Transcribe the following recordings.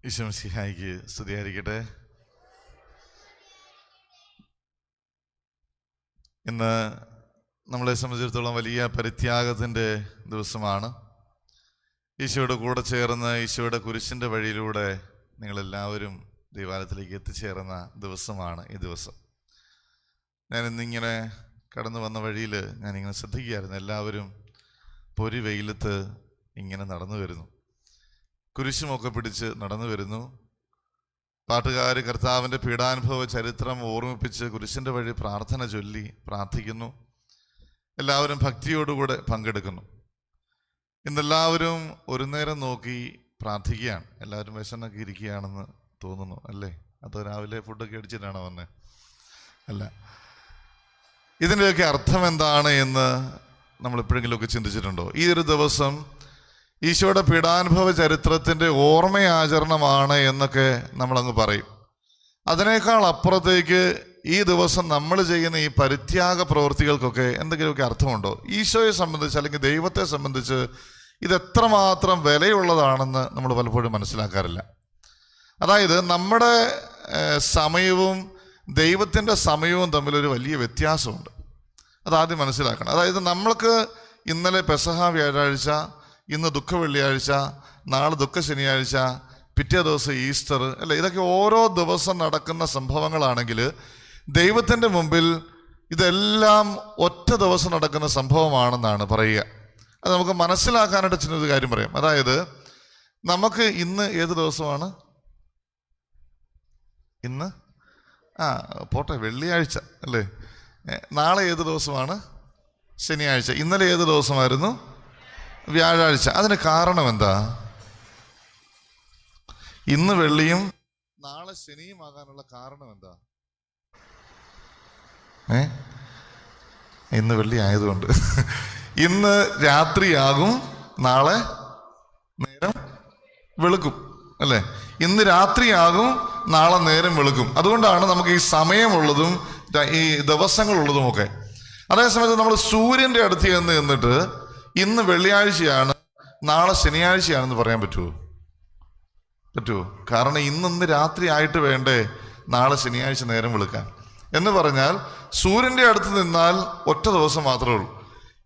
ഈശോ മിശിഹായ്ക്ക് സ്തുതിയായിരിക്കട്ടെ. ഇന്ന് നമ്മളെ സംബന്ധിച്ചിടത്തോളം വലിയ പരിത്യാഗത്തിൻ്റെ ദിവസമാണ്. ഈശോയുടെ കൂടെ ചേർന്ന് ഈശോയുടെ കുരിശിൻ്റെ വഴിയിലൂടെ നിങ്ങളെല്ലാവരും ദൈവാലയത്തിലേക്ക് എത്തിച്ചേർന്ന ദിവസമാണ് ഈ ദിവസം. ഞാനിന്നിങ്ങനെ കടന്നു വന്ന വഴിയിൽ ഞാനിങ്ങനെ ശ്രദ്ധിക്കുകയായിരുന്നു. എല്ലാവരും പൊരി വെയിലത്ത് ഇങ്ങനെ നടന്നു വരുന്നു, കുരിശുമൊക്കെ പിടിച്ച് നടന്നു വരുന്നു. പാട്ടുകാർ കർത്താവിൻ്റെ പീഡാനുഭവ ചരിത്രം ഓർമ്മിപ്പിച്ച് കുരിശിൻ്റെ വഴി പ്രാർത്ഥന ചൊല്ലി പ്രാർത്ഥിക്കുന്നു. എല്ലാവരും ഭക്തിയോടുകൂടെ പങ്കെടുക്കുന്നു. ഇന്നെല്ലാവരും ഒരു നേരം നോക്കി പ്രാർത്ഥിക്കുകയാണ്. എല്ലാവരും വിശന്നൊക്കെ ഇരിക്കുകയാണെന്ന് തോന്നുന്നു അല്ലേ? അതോ രാവിലെ ഫുഡൊക്കെ അടിച്ചിട്ടാണോ വന്നത്? അല്ല. ഇതിൻ്റെയൊക്കെ അർത്ഥം എന്താണ് എന്ന് നമ്മൾ എപ്പോഴെങ്കിലുമൊക്കെ ചിന്തിച്ചിട്ടുണ്ടോ? ഈ ഒരു ദിവസം ഈശോയുടെ പീഡാനുഭവ ചരിത്രത്തിൻ്റെ ഓർമ്മയാചരണമാണ് എന്നൊക്കെ നമ്മളങ്ങ് പറയും. അതിനേക്കാൾ അപ്പുറത്തേക്ക് ഈ ദിവസം നമ്മൾ ചെയ്യുന്ന ഈ പരിത്യാഗ പ്രവൃത്തികൾക്കൊക്കെ എന്തെങ്കിലുമൊക്കെ അർത്ഥമുണ്ടോ? ഈശോയെ സംബന്ധിച്ച് അല്ലെങ്കിൽ ദൈവത്തെ സംബന്ധിച്ച് ഇതെത്രമാത്രം വിലയുള്ളതാണെന്ന് നമ്മൾ പലപ്പോഴും മനസ്സിലാക്കാറില്ല. അതായത് നമ്മുടെ സമയവും ദൈവത്തിൻ്റെ സമയവും തമ്മിലൊരു വലിയ വ്യത്യാസമുണ്ട്. അതാദ്യം മനസ്സിലാക്കണം. അതായത് നമ്മൾക്ക് ഇന്നലെ പെസഹ വ്യാഴാഴ്ച, ഇന്ന് ദുഃഖ വെള്ളിയാഴ്ച, നാളെ ദുഃഖ ശനിയാഴ്ച, പിറ്റേ ദിവസം ഈസ്റ്റർ അല്ലേ? ഇതൊക്കെ ഓരോ ദിവസം നടക്കുന്ന സംഭവങ്ങളാണെങ്കിൽ ദൈവത്തിൻ്റെ മുമ്പിൽ ഇതെല്ലാം ഒറ്റ ദിവസം നടക്കുന്ന സംഭവമാണെന്നാണ് പറയുക. അത് നമുക്ക് മനസ്സിലാക്കാനായിട്ട് ചിന്നൊരു കാര്യം പറയാം. അതായത് നമുക്ക് ഇന്ന് ഏത് ദിവസമാണ്? ഇന്ന് പോട്ടെ, വെള്ളിയാഴ്ച അല്ലേ? നാളെ ഏത് ദിവസമാണ്? ശനിയാഴ്ച. ഇന്നലെ ഏത് ദിവസമായിരുന്നു? വ്യാഴാഴ്ച. അതിന് കാരണം എന്താ? ഇന്ന് വെള്ളിയും നാളെ ശനിയും ആകാനുള്ള കാരണം എന്താ? ഇന്ന് വെള്ളി ആയതുകൊണ്ട്. ഇന്ന് രാത്രിയാകും, നാളെ നേരം വെളുക്കും അല്ലേ? ഇന്ന് രാത്രിയാകും, നാളെ നേരം വെളുക്കും. അതുകൊണ്ടാണ് നമുക്ക് ഈ സമയമുള്ളതും ഈ ദിവസങ്ങളുള്ളതുമൊക്കെ. അതേസമയത്ത് നമ്മൾ സൂര്യൻ്റെ അടുത്ത് നിന്നിട്ട് ഇന്ന് വെള്ളിയാഴ്ചയാണ്, നാളെ ശനിയാഴ്ചയാണെന്ന് പറയാൻ പറ്റുമോ? കാരണം ഇന്ന് രാത്രി ആയിട്ട് വേണ്ടേ നാളെ ശനിയാഴ്ച നേരം വെളുക്കാൻ? എന്ന് പറഞ്ഞാൽ സൂര്യൻ്റെ അടുത്ത് നിന്നാൽ ഒറ്റ ദിവസം മാത്രമേ ഉള്ളൂ.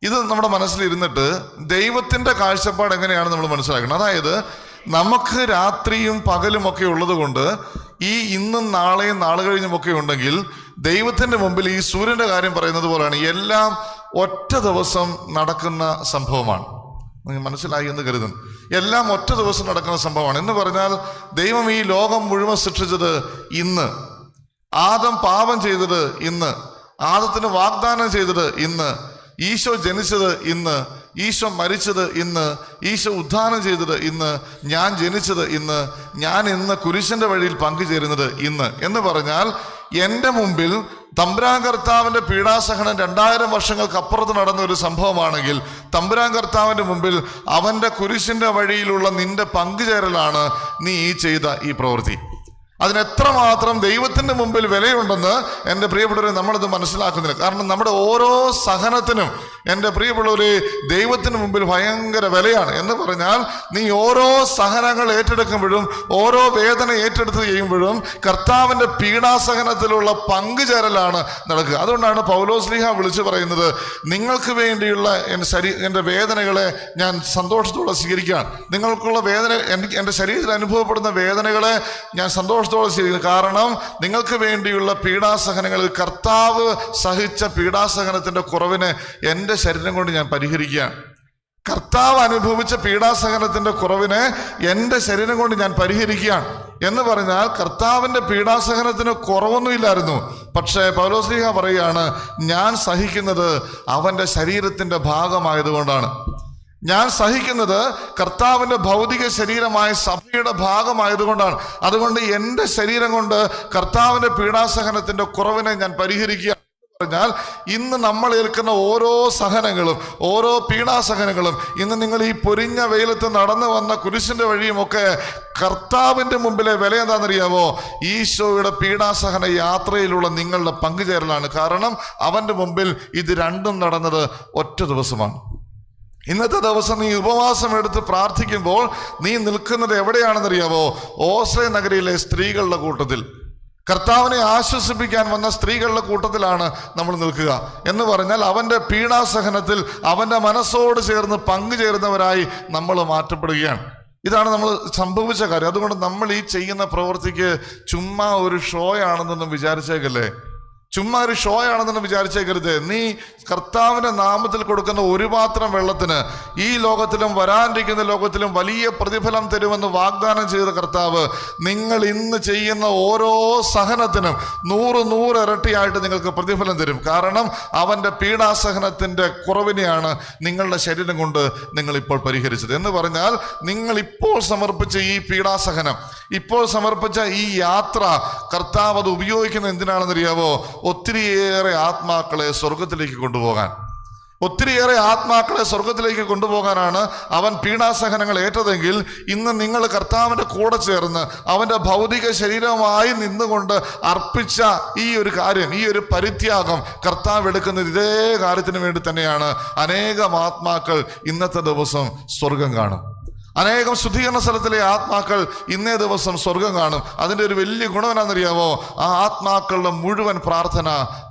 ഇത് നമ്മുടെ മനസ്സിലിരുന്നിട്ട് ദൈവത്തിൻ്റെ കാഴ്ചപ്പാട് എങ്ങനെയാണ് നമ്മൾ മനസ്സിലാക്കണം. അതായത് നമുക്ക് രാത്രിയും പകലും ഒക്കെ ഉള്ളത് കൊണ്ട് ഈ ഇന്നും നാളെയും നാളെ കഴിഞ്ഞുമൊക്കെ ഉണ്ടെങ്കിൽ ദൈവത്തിൻ്റെ മുമ്പിൽ ഈ സൂര്യൻ്റെ കാര്യം പറയുന്നത് പോലെയാണ്, എല്ലാം ഒറ്റ ദിവസം നടക്കുന്ന സംഭവമാണ്. നിങ്ങൾ മനസ്സിലായി എന്ന് കരുതുന്നു. എല്ലാം ഒറ്റ ദിവസം നടക്കുന്ന സംഭവമാണ്. എന്ന് പറഞ്ഞാൽ ദൈവം ഈ ലോകം മുഴുവൻ സൃഷ്ടിച്ചത് ഇന്ന്, ആദം പാപം ചെയ്തത് ഇന്ന്, ആദത്തിന് വാഗ്ദാനം ചെയ്തത് ഇന്ന്, ഈശോ ജനിച്ചത് ഇന്ന്, ഈശോ മരിച്ചത് ഇന്ന്, ഈശോ ഉദ്ധാനം ചെയ്തത് ഇന്ന്, ഞാൻ ജനിച്ചത് ഇന്ന്, ഞാൻ ഇന്ന് കുരിശിൻ്റെ വഴിയിൽ പങ്കുചേരുന്നത് ഇന്ന്. എന്ന് പറഞ്ഞാൽ എൻ്റെ മുമ്പിൽ തമ്പുരാൻ കർത്താവിൻ്റെ പീഡാസഹനം 2000 വർഷങ്ങൾക്ക് അപ്പുറത്ത് നടന്ന ഒരു സംഭവമാണെങ്കിൽ തമ്പുരാൻ കർത്താവിൻ്റെ മുമ്പിൽ അവൻ്റെ കുരിശിൻ്റെ വഴിയിലുള്ള നിന്റെ പങ്കുചേരലാണ് നീ ഈ ചെയ്ത ഈ പ്രവൃത്തി. അതിനെത്രമാത്രം ദൈവത്തിൻ്റെ മുമ്പിൽ വിലയുണ്ടെന്ന് എൻ്റെ പ്രിയപ്പെട്ടവരെ നമ്മളിത് മനസ്സിലാക്കുന്നില്ല. കാരണം നമ്മുടെ ഓരോ സഹനത്തിനും എൻ്റെ പ്രിയപ്പെട്ടവരെ ദൈവത്തിന് മുമ്പിൽ ഭയങ്കര വിലയാണ്. എന്ന് പറഞ്ഞാൽ നീ ഓരോ സഹനങ്ങൾ ഏറ്റെടുക്കുമ്പോഴും ഓരോ വേദന ഏറ്റെടുത്ത് ചെയ്യുമ്പോഴും കർത്താവിൻ്റെ പീഡാസഹനത്തിലുള്ള പങ്കുചേരലാണ് നടക്കുക. അതുകൊണ്ടാണ് പൗലോസ്ലീഹ വിളിച്ചു പറയുന്നത്, നിങ്ങൾക്ക് വേണ്ടിയുള്ള എൻ്റെ വേദനകളെ ഞാൻ സന്തോഷത്തോടെ സ്വീകരിക്കുകയാണ്. നിങ്ങൾക്കുള്ള വേദന, എൻ്റെ ശരീരത്തിൽ അനുഭവപ്പെടുന്ന വേദനകളെ ഞാൻ സന്തോഷത്തോടെ സ്വീകരിക്കുന്നു. കാരണം നിങ്ങൾക്ക് വേണ്ടിയുള്ള പീഡാസഹനങ്ങളിൽ കർത്താവ് സഹിച്ച പീഡാസഹനത്തിൻ്റെ കുറവിനെ എൻ്റെ ശരീരം കൊണ്ട് ഞാൻ പരിഹരിക്കുകയാണ്. കർത്താവ് അനുഭവിച്ച പീഡാസഹനത്തിന്റെ കുറവിനെ എൻ്റെ ശരീരം കൊണ്ട് ഞാൻ പരിഹരിക്കുകയാണ്. എന്ന് പറഞ്ഞാൽ കർത്താവിൻ്റെ പീഡാസഹനത്തിന് കുറവൊന്നുമില്ലായിരുന്നു. പക്ഷേ പൗലോസ്ലീഹ പറയുകയാണ്, ഞാൻ സഹിക്കുന്നത് അവൻ്റെ ശരീരത്തിൻ്റെ ഭാഗമായതുകൊണ്ടാണ്. ഞാൻ സഹിക്കുന്നത് കർത്താവിൻ്റെ ഭൗതിക ശരീരമായ സഭയുടെ ഭാഗമായതുകൊണ്ടാണ്. അതുകൊണ്ട് എൻ്റെ ശരീരം കൊണ്ട് കർത്താവിൻ്റെ പീഡാസഹനത്തിൻ്റെ കുറവിനെ ഞാൻ പരിഹരിക്കുക. പറഞ്ഞാൽ ഇന്ന് നമ്മൾ ഏൽക്കുന്ന ഓരോ സഹനങ്ങളും ഓരോ പീഡാസഹനങ്ങളും, ഇന്ന് നിങ്ങൾ ഈ പൊരിഞ്ഞ വെയിലത്ത് നടന്നു വന്ന കുരിശിൻ്റെ വഴിയുമൊക്കെ കർത്താവിൻ്റെ മുമ്പിലെ വില എന്താണെന്നറിയാമോ? ഈശോയുടെ പീഡാസഹന യാത്രയിലുള്ള നിങ്ങളുടെ പങ്കുചേരലാണ്. കാരണം അവൻ്റെ മുമ്പിൽ ഇത് രണ്ടും നടന്നത് ഒറ്റ ദിവസമാണ്. ഇന്നത്തെ ദിവസം നീ ഉപവാസം എടുത്ത് പ്രാർത്ഥിക്കുമ്പോൾ നീ നിൽക്കുന്നത് എവിടെയാണെന്നറിയാവോ? ഓസ്ര നഗരിയിലെ സ്ത്രീകളുടെ കൂട്ടത്തിൽ, കർത്താവിനെ ആശ്വസിപ്പിക്കാൻ വന്ന സ്ത്രീകളുടെ കൂട്ടത്തിലാണ് നമ്മൾ നിൽക്കുക. എന്ന് പറഞ്ഞാൽ അവൻ്റെ പീഡാസഹനത്തിൽ അവൻ്റെ മനസ്സോട് ചേർന്ന് പങ്കുചേരുന്നവരായി നമ്മൾ മാറ്റപ്പെടുകയാണ്. ഇതാണ് നമ്മൾ സംഭവിച്ച കാര്യം. അതുകൊണ്ട് നമ്മൾ ഈ ചെയ്യുന്ന പ്രവൃത്തിക്ക് ചുമ്മാ ഒരു ഷോ ആണെന്നൊന്നും വിചാരിച്ചേക്കല്ലേ, ചുമ്മാ ഒരു ഷോ ആണെന്നൊന്നും വിചാരിച്ചേക്കരുത്. നീ കർത്താവിൻ്റെ നാമത്തിൽ കൊടുക്കുന്ന ഒരു പാത്രം വെള്ളത്തിന് ഈ ലോകത്തിലും വരാനിരിക്കുന്ന ലോകത്തിലും വലിയ പ്രതിഫലം തരുമെന്ന് വാഗ്ദാനം ചെയ്ത കർത്താവ് നിങ്ങൾ ഇന്ന് ചെയ്യുന്ന ഓരോ സഹനത്തിനും 100 ഇരട്ടിയായിട്ട് നിങ്ങൾക്ക് പ്രതിഫലം തരും. കാരണം അവൻ്റെ പീഡാസഹനത്തിൻ്റെ കുറവിനെയാണ് നിങ്ങളുടെ ശരീരം കൊണ്ട് നിങ്ങളിപ്പോൾ പരിഹരിച്ചത്. എന്ന് പറഞ്ഞാൽ നിങ്ങൾ ഇപ്പോൾ സമർപ്പിച്ച ഈ പീഡാസഹനം, ഇപ്പോൾ സമർപ്പിച്ച ഈ യാത്ര കർത്താവ് അത് ഉപയോഗിക്കുന്നത് എന്തിനാണെന്നറിയാവോ? ഒത്തിരിയേറെ ആത്മാക്കളെ സ്വർഗത്തിലേക്ക് കൊണ്ടുപോകാൻ, ഒത്തിരിയേറെ ആത്മാക്കളെ സ്വർഗത്തിലേക്ക് കൊണ്ടുപോകാനാണ് അവൻ പീഡാസഹനങ്ങൾ ഏറ്റതെങ്കിൽ ഇന്ന് നിങ്ങൾ കർത്താവിൻ്റെ കൂടെ ചേർന്ന് അവൻ്റെ ഭൗതിക ശരീരമായി നിന്നുകൊണ്ട് അർപ്പിച്ച ഈ ഒരു കാര്യം, ഈ ഒരു പരിത്യാഗം കർത്താവ് എടുക്കുന്നത് ഇതേ കാര്യത്തിന് വേണ്ടി തന്നെയാണ്. അനേകം ആത്മാക്കൾ ഇന്നത്തെ ദിവസം സ്വർഗം കാണും. അനേകം ശുദ്ധീകരണ സ്ഥലത്തിലെ ആത്മാക്കൾ ഇന്നേ ദിവസം സ്വർഗം കാണും. അതിൻ്റെ ഒരു വലിയ ഗുണം എന്നാണെന്നറിയാമോ? ആ ആത്മാക്കളുടെ മുഴുവൻ പ്രാർത്ഥന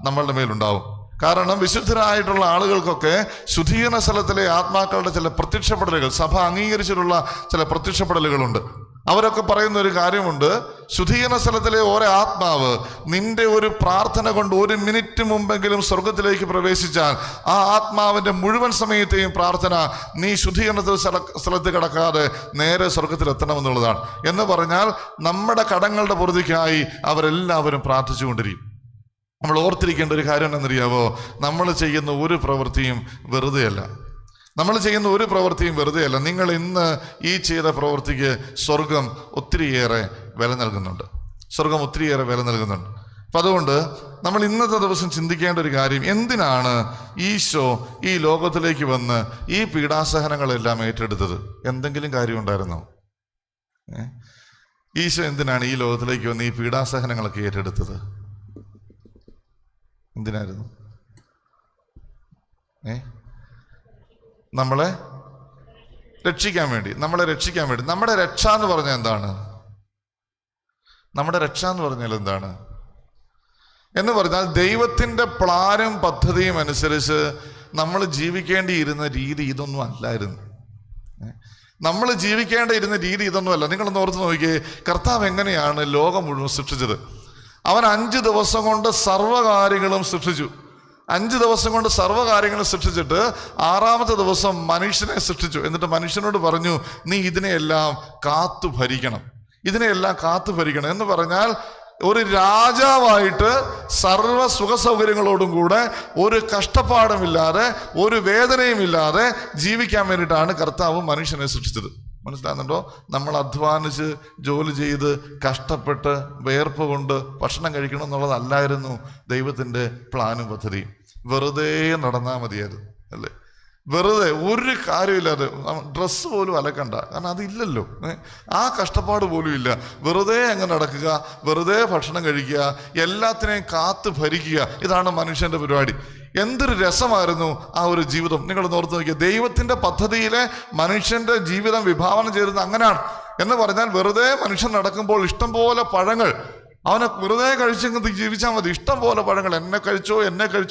നമ്മളുടെ മേലുണ്ടാവും. കാരണം വിശുദ്ധരായിട്ടുള്ള ആളുകൾക്കൊക്കെ ശുദ്ധീകരണ സ്ഥലത്തിലെ ആത്മാക്കളുടെ ചില പ്രത്യക്ഷപ്പെടലുകൾ, സഭ അംഗീകരിച്ചിട്ടുള്ള ചില പ്രത്യക്ഷപ്പെടലുകളുണ്ട്. അവരൊക്കെ പറയുന്ന ഒരു കാര്യമുണ്ട്, ശുദ്ധീകരണ സ്ഥലത്തിലെ ഓരോ ആത്മാവ് നിന്റെ ഒരു പ്രാർത്ഥന കൊണ്ട് 1 മിനിറ്റ് മുമ്പെങ്കിലും സ്വർഗത്തിലേക്ക് പ്രവേശിച്ചാൽ ആ ആത്മാവിൻ്റെ മുഴുവൻ സമയത്തെയും പ്രാർത്ഥന നീ ശുദ്ധീകരണ സ്ഥലത്ത് കിടക്കാതെ നേരെ സ്വർഗത്തിൽ എത്തണമെന്നുള്ളതാണ്. എന്ന് പറഞ്ഞാൽ നമ്മുടെ കടങ്ങളുടെ പൊറുതിക്കായി അവരെല്ലാവരും പ്രാർത്ഥിച്ചുകൊണ്ടിരിക്കും. നമ്മൾ ഓർത്തിരിക്കേണ്ട ഒരു കാര്യം എന്നറിയാവോ? നമ്മൾ ചെയ്യുന്ന ഒരു പ്രവൃത്തിയും വെറുതെയല്ല. നമ്മൾ ചെയ്യുന്ന ഒരു പ്രവൃത്തിയും വെറുതെയല്ല. നിങ്ങൾ ഇന്ന് ഈ ചെയ്ത പ്രവൃത്തിക്ക് സ്വർഗം ഒത്തിരിയേറെ വില നൽകുന്നുണ്ട്. സ്വർഗം ഒത്തിരിയേറെ വില നൽകുന്നുണ്ട്. അപ്പം അതുകൊണ്ട് നമ്മൾ ഇന്നത്തെ ദിവസം ചിന്തിക്കേണ്ട ഒരു കാര്യം, എന്തിനാണ് ഈശോ ഈ ലോകത്തിലേക്ക് വന്ന് ഈ പീഡാസഹനങ്ങളെല്ലാം ഏറ്റെടുത്തത്? എന്തെങ്കിലും കാര്യം ഉണ്ടായിരുന്നോ? ഈശോ എന്തിനാണ് ഈ ലോകത്തിലേക്ക് വന്ന് ഈ പീഡാസഹനങ്ങളൊക്കെ ഏറ്റെടുത്തത്? എന്തിനായിരുന്നു? നമ്മളെ രക്ഷിക്കാൻ വേണ്ടി, നമ്മളെ രക്ഷിക്കാൻ വേണ്ടി. നമ്മുടെ രക്ഷ എന്ന് പറഞ്ഞാൽ എന്താണ്? നമ്മുടെ രക്ഷ എന്ന് പറഞ്ഞാൽ എന്താണ് എന്ന് പറഞ്ഞാൽ ദൈവത്തിൻ്റെ പ്ലാനും പദ്ധതിയും അനുസരിച്ച് നമ്മൾ ജീവിക്കേണ്ടിയിരുന്ന രീതി ഇതൊന്നും അല്ലായിരുന്നു. നമ്മൾ ജീവിക്കേണ്ടിയിരുന്ന രീതി ഇതൊന്നും അല്ല. നിങ്ങളൊന്ന് ഓർത്ത് നോക്കിയേ, കർത്താവ് എങ്ങനെയാണ് ലോകം മുഴുവൻ സൃഷ്ടിച്ചത്? അവൻ 5 ദിവസം കൊണ്ട് സർവ്വകാര്യങ്ങളും സൃഷ്ടിച്ചു. 5 ദിവസം കൊണ്ട് സർവ്വകാര്യങ്ങളും സൃഷ്ടിച്ചിട്ട് 6-ാമത്തെ ദിവസം മനുഷ്യനെ സൃഷ്ടിച്ചു. എന്നിട്ട് മനുഷ്യനോട് പറഞ്ഞു, നീ ഇതിനെയെല്ലാം കാത്തു ഭരിക്കണം, ഇതിനെയെല്ലാം കാത്തു ഭരിക്കണം. എന്ന് പറഞ്ഞാൽ ഒരു രാജാവായിട്ട് സർവ്വ സുഖ സൗകര്യങ്ങളോടും കൂടെ ഒരു കഷ്ടപ്പാടുമില്ലാതെ ഒരു വേദനയുമില്ലാതെ ജീവിക്കാൻ വേണ്ടിയിട്ടാണ് കർത്താവ് മനുഷ്യനെ സൃഷ്ടിച്ചത്. മനസ്സിലാകുന്നുണ്ടോ? നമ്മൾ അധ്വാനിച്ച് ജോലി ചെയ്ത് കഷ്ടപ്പെട്ട് വേർപ്പ് കൊണ്ട് ഭക്ഷണം കഴിക്കണം എന്നുള്ളതല്ലായിരുന്നു ദൈവത്തിൻ്റെ പ്ലാനും പദ്ധതിയും. വെറുതെ നടന്നാൽ മതിയായിരുന്നു, അല്ലേ? വെറുതെ ഒരു കാര്യമില്ലാതെ ഡ്രസ്സ് പോലും അലക്കണ്ട, കാരണം അതില്ലല്ലോ. ആ കഷ്ടപ്പാട് പോലും ഇല്ല. വെറുതെ അങ്ങ് നടക്കുക, വെറുതെ ഭക്ഷണം കഴിക്കുക, എല്ലാത്തിനെയും കാത്തു ഭരിക്കുക. ഇതാണ് മനുഷ്യൻ്റെ പരിപാടി. എന്തൊരു രസമായിരുന്നു ആ ഒരു ജീവിതം. നിങ്ങളൊന്ന് ഓർത്ത് നോക്കിയ, ദൈവത്തിൻ്റെ പദ്ധതിയിലെ മനുഷ്യൻ്റെ ജീവിതം വിഭാവനം ചെയ്തിരുന്നത് അങ്ങനെയാണ്. എന്ന് പറഞ്ഞാൽ വെറുതെ മനുഷ്യൻ നടക്കുമ്പോൾ ഇഷ്ടം പോലെ പഴങ്ങൾ അവനെ വെറുതെ കഴിച്ചെങ്കിൽ ജീവിച്ചാൽ മതി. ഇഷ്ടം പോലെ പഴങ്ങൾ, എന്നെ കഴിച്ചോ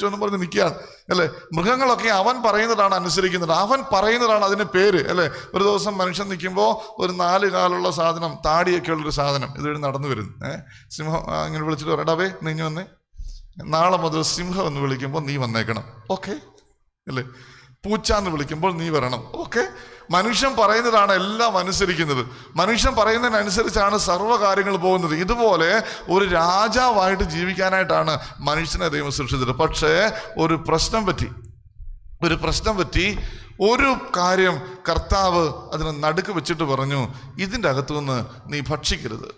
എന്ന് പറഞ്ഞ് നിൽക്കുകയാണ്, അല്ലേ? മൃഗങ്ങളൊക്കെ അവൻ പറയുന്നതാണ് അനുസരിക്കുന്നത്, അവൻ പറയുന്നതാണ് അതിന് പേര്, അല്ലേ? ഒരു ദിവസം മനുഷ്യൻ നിൽക്കുമ്പോൾ ഒരു 4 കാലുള്ള സാധനം, താടിയൊക്കെ ഉള്ളൊരു സാധനം ഇതുവഴി നടന്നു വരുന്നു. സിംഹം ഇങ്ങനെ വിളിച്ചിട്ട് പറയടാവേ നീ വന്നേ, നാളെ മുതൽ സിംഹം എന്ന് വിളിക്കുമ്പോൾ നീ വന്നേക്കണം, ഓക്കെ, അല്ലേ? പൂച്ച എന്ന് വിളിക്കുമ്പോൾ നീ വരണം, ഓക്കെ. മനുഷ്യൻ പറയുന്നതാണ് എല്ലാം അനുസരിക്കുന്നത്. മനുഷ്യൻ പറയുന്നതിനനുസരിച്ചാണ് സർവ്വകാര്യങ്ങൾ പോകുന്നത്. ഇതുപോലെ ഒരു രാജാവായിട്ട് ജീവിക്കാനായിട്ടാണ് മനുഷ്യനെ ദൈവം സൃഷ്ടിച്ചത്. പക്ഷേ ഒരു പ്രശ്നം പറ്റി. ഒരു കാര്യം കർത്താവ് അതിന് നടുക്ക് വെച്ചിട്ട് പറഞ്ഞു, ഇതിൻ്റെ അകത്തുനിന്ന് നീ ഭക്ഷിക്കരുത്.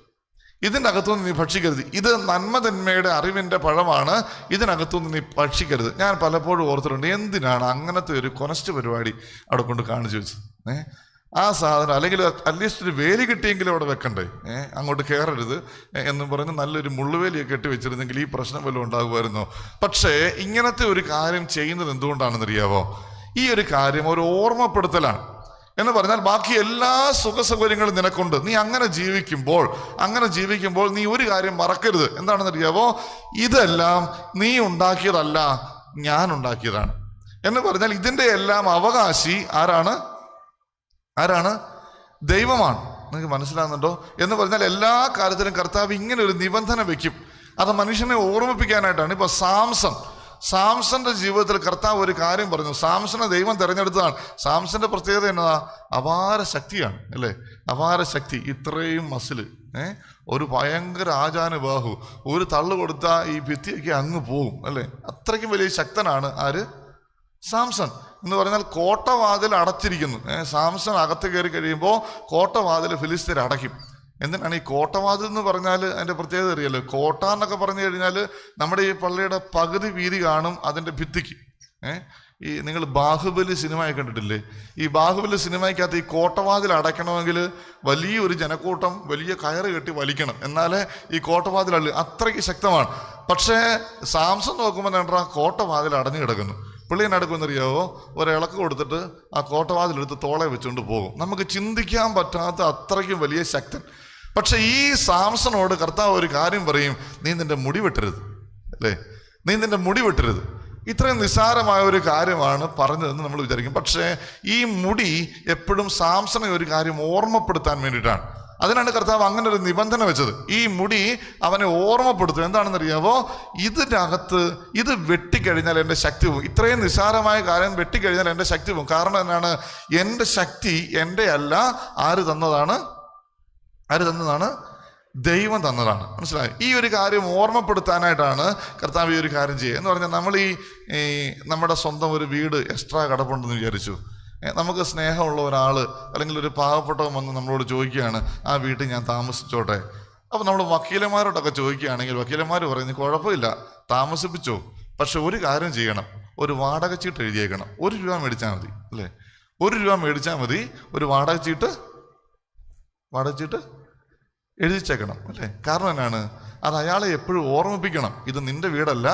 ഇത് നന്മതന്മയുടെ അറിവിൻ്റെ പഴമാണ്, ഇതിനകത്തുനിന്ന് നീ ഭക്ഷിക്കരുത്. ഞാൻ പലപ്പോഴും ഓർത്തിട്ടുണ്ട്, എന്തിനാണ് അങ്ങനത്തെ ഒരു കൊനസ്റ്റ് പരിപാടി അവിടെ കൊണ്ട് കാണിച്ചു വെച്ചത്? ആ സാധനം അല്ലെങ്കിൽ അറ്റ്ലീസ്റ്റ് ഒരു വേലി കിട്ടിയെങ്കിലും അവിടെ വെക്കണ്ടേ? അങ്ങോട്ട് കയറരുത് എന്നും പറഞ്ഞ് നല്ലൊരു മുള്ളുവേലിയൊക്കെ കെട്ടി വെച്ചിരുന്നെങ്കിൽ ഈ പ്രശ്നം വല്ലതും ഉണ്ടാകുമായിരുന്നോ? പക്ഷേ ഇങ്ങനത്തെ ഒരു കാര്യം ചെയ്യുന്നത് എന്തുകൊണ്ടാണെന്നറിയാവോ? ഈ ഒരു കാര്യം ഒരു ഓർമ്മപ്പെടുത്തലാണ്. എന്ന് പറഞ്ഞാൽ ബാക്കി എല്ലാ സുഖസൗകര്യങ്ങളും നിനക്കുണ്ട്. നീ അങ്ങനെ ജീവിക്കുമ്പോൾ നീ ഒരു കാര്യം മറക്കരുത്. എന്താണെന്ന് അറിയാവോ? ഇതെല്ലാം നീ ഉണ്ടാക്കിയതല്ല, ഞാൻ ഉണ്ടാക്കിയതാണ്. എന്ന് പറഞ്ഞാൽ ഇതിൻ്റെ എല്ലാം അവകാശി ആരാണ്? ദൈവമാണ്. നിങ്ങൾക്ക് മനസ്സിലാകുന്നുണ്ടോ? എന്ന് പറഞ്ഞാൽ എല്ലാ കാര്യത്തിലും കർത്താവ് ഇങ്ങനെ ഒരു നിബന്ധന വെക്കും. അത് മനുഷ്യനെ ഓർമ്മിപ്പിക്കാനായിട്ടാണ്. ഇപ്പൊ സാംസന്റെ ജീവിതത്തിൽ കർത്താവ് ഒരു കാര്യം പറഞ്ഞു. സാംസനെ ദൈവം തിരഞ്ഞെടുത്തതാണ്. സാംസന്റെ പ്രത്യേകത എന്നതാ? അപാര ശക്തിയാണ്, അല്ലേ? അപാര ശക്തി, ഇത്രയും മസില്, ഒരു ഭയങ്കര ആജാനുബാഹു, ഒരു തള്ളു കൊടുത്താൽ ഈ ഭിത്തിയൊക്കെ അങ്ങ് പോവും, അല്ലേ? അത്രയ്ക്കും വലിയ ശക്തനാണ് ആര്? സാംസൺ. എന്ന് പറഞ്ഞാൽ കോട്ടവാതിൽ അടച്ചിരിക്കുന്നു. സാംസൺ അകത്ത് കയറി കഴിയുമ്പോൾ കോട്ടവാതിൽ ഫിലിസ്തീർ അടയ്ക്കും. എന്തിനാണ് ഈ കോട്ടവാതിൽ എന്ന് പറഞ്ഞാൽ? അതിൻ്റെ പ്രത്യേകത അറിയാലോ. കോട്ട എന്നൊക്കെ പറഞ്ഞു കഴിഞ്ഞാൽ നമ്മുടെ ഈ പള്ളിയുടെ പകുതി വീതി കാണും അതിൻ്റെ ഭിത്തിക്ക്. ഈ നിങ്ങൾ ബാഹുബലി സിനിമയൊക്കെ കണ്ടിട്ടില്ലേ? ഈ ബാഹുബലി സിനിമയ്ക്കകത്ത് ഈ കോട്ടവാതിൽ അടയ്ക്കണമെങ്കിൽ വലിയൊരു ജനക്കൂട്ടം വലിയ കയറ് കെട്ടി വലിക്കണം, എന്നാലേ ഈ കോട്ടവാതിൽ അത്രയ്ക്ക് ശക്തമാണ്. പക്ഷേ സാംസൺ നോക്കുമ്പോൾ എന്താ? കോട്ടവാതിൽ അടഞ്ഞു കിടക്കുന്നു. പുള്ളി നടക്കുമെന്നറിയാവോ? ഒരിളക്ക് കൊടുത്തിട്ട് ആ കോട്ടവാതിലെടുത്ത് തോളെ വെച്ചുകൊണ്ട് പോകും. നമുക്ക് ചിന്തിക്കാൻ പറ്റാത്ത അത്രയ്ക്കും വലിയ ശക്തൻ. പക്ഷെ ഈ സാംസണോട് കർത്താവ് ഒരു കാര്യം പറയും: നീ നിന്റെ മുടി വെട്ടരുത്, അല്ലേ? നീ നിന്റെ മുടി വെട്ടരുത്. ഇത്രയും നിസ്സാരമായ ഒരു കാര്യമാണ് പറഞ്ഞതെന്ന് നമ്മൾ വിചാരിക്കും. പക്ഷേ ഈ മുടി എപ്പോഴും സാംസണെ ഒരു കാര്യം ഓർമ്മപ്പെടുത്താൻ വേണ്ടിയിട്ടാണ്. അതിനാണ് കർത്താവ് അങ്ങനെ ഒരു നിബന്ധന വെച്ചത്. ഈ മുടി അവനെ ഓർമ്മപ്പെടുത്തും. എന്താണെന്നറിയാവോ? ഇതിനകത്ത് ഇത് വെട്ടിക്കഴിഞ്ഞാൽ എൻ്റെ ശക്തി പോകും. ഇത്രയും നിസ്സാരമായ കാര്യം വെട്ടിക്കഴിഞ്ഞാൽ എൻ്റെ ശക്തി പോകും. കാരണം എന്നാണ്? എൻ്റെ ശക്തി എൻ്റെ അല്ല. ആര് തന്നതാണ്? ദൈവം തന്നതാണ്. മനസ്സിലായി? ഈ ഒരു കാര്യം ഓർമ്മപ്പെടുത്താനായിട്ടാണ് കർത്താവ് ഈ ഒരു കാര്യം ചെയ്യുക. എന്ന് പറഞ്ഞാൽ നമ്മൾ ഈ നമ്മുടെ സ്വന്തം ഒരു വീട് എക്സ്ട്രാ കിടപ്പുണ്ടെന്ന് വിചാരിച്ചു. നമുക്ക് സ്നേഹമുള്ള ഒരാൾ അല്ലെങ്കിൽ ഒരു പാവപ്പെട്ടവൻ വന്ന് നമ്മളോട് ചോദിക്കുകയാണ്, ആ വീട്ടിൽ ഞാൻ താമസിച്ചോട്ടെ. അപ്പോൾ നമ്മൾ വക്കീലന്മാരോടൊക്കെ ചോദിക്കുകയാണെങ്കിൽ വക്കീലന്മാർ പറയുന്നത് കുഴപ്പമില്ല, താമസിപ്പിച്ചോ, പക്ഷെ ഒരു കാര്യം ചെയ്യണം, ഒരു വാടക ചീട്ട് എഴുതിയേക്കണം. 1 രൂപ മേടിച്ചാൽ മതി, അല്ലേ? 1 രൂപ മേടിച്ചാൽ മതി, ഒരു വാടക ചീട്ട് എഴുതിച്ചേക്കണം, അല്ലേ? കാരണം എന്നാണ്? അത് അയാളെ എപ്പോഴും ഓർമ്മിപ്പിക്കണം, ഇത് നിന്റെ വീടല്ല,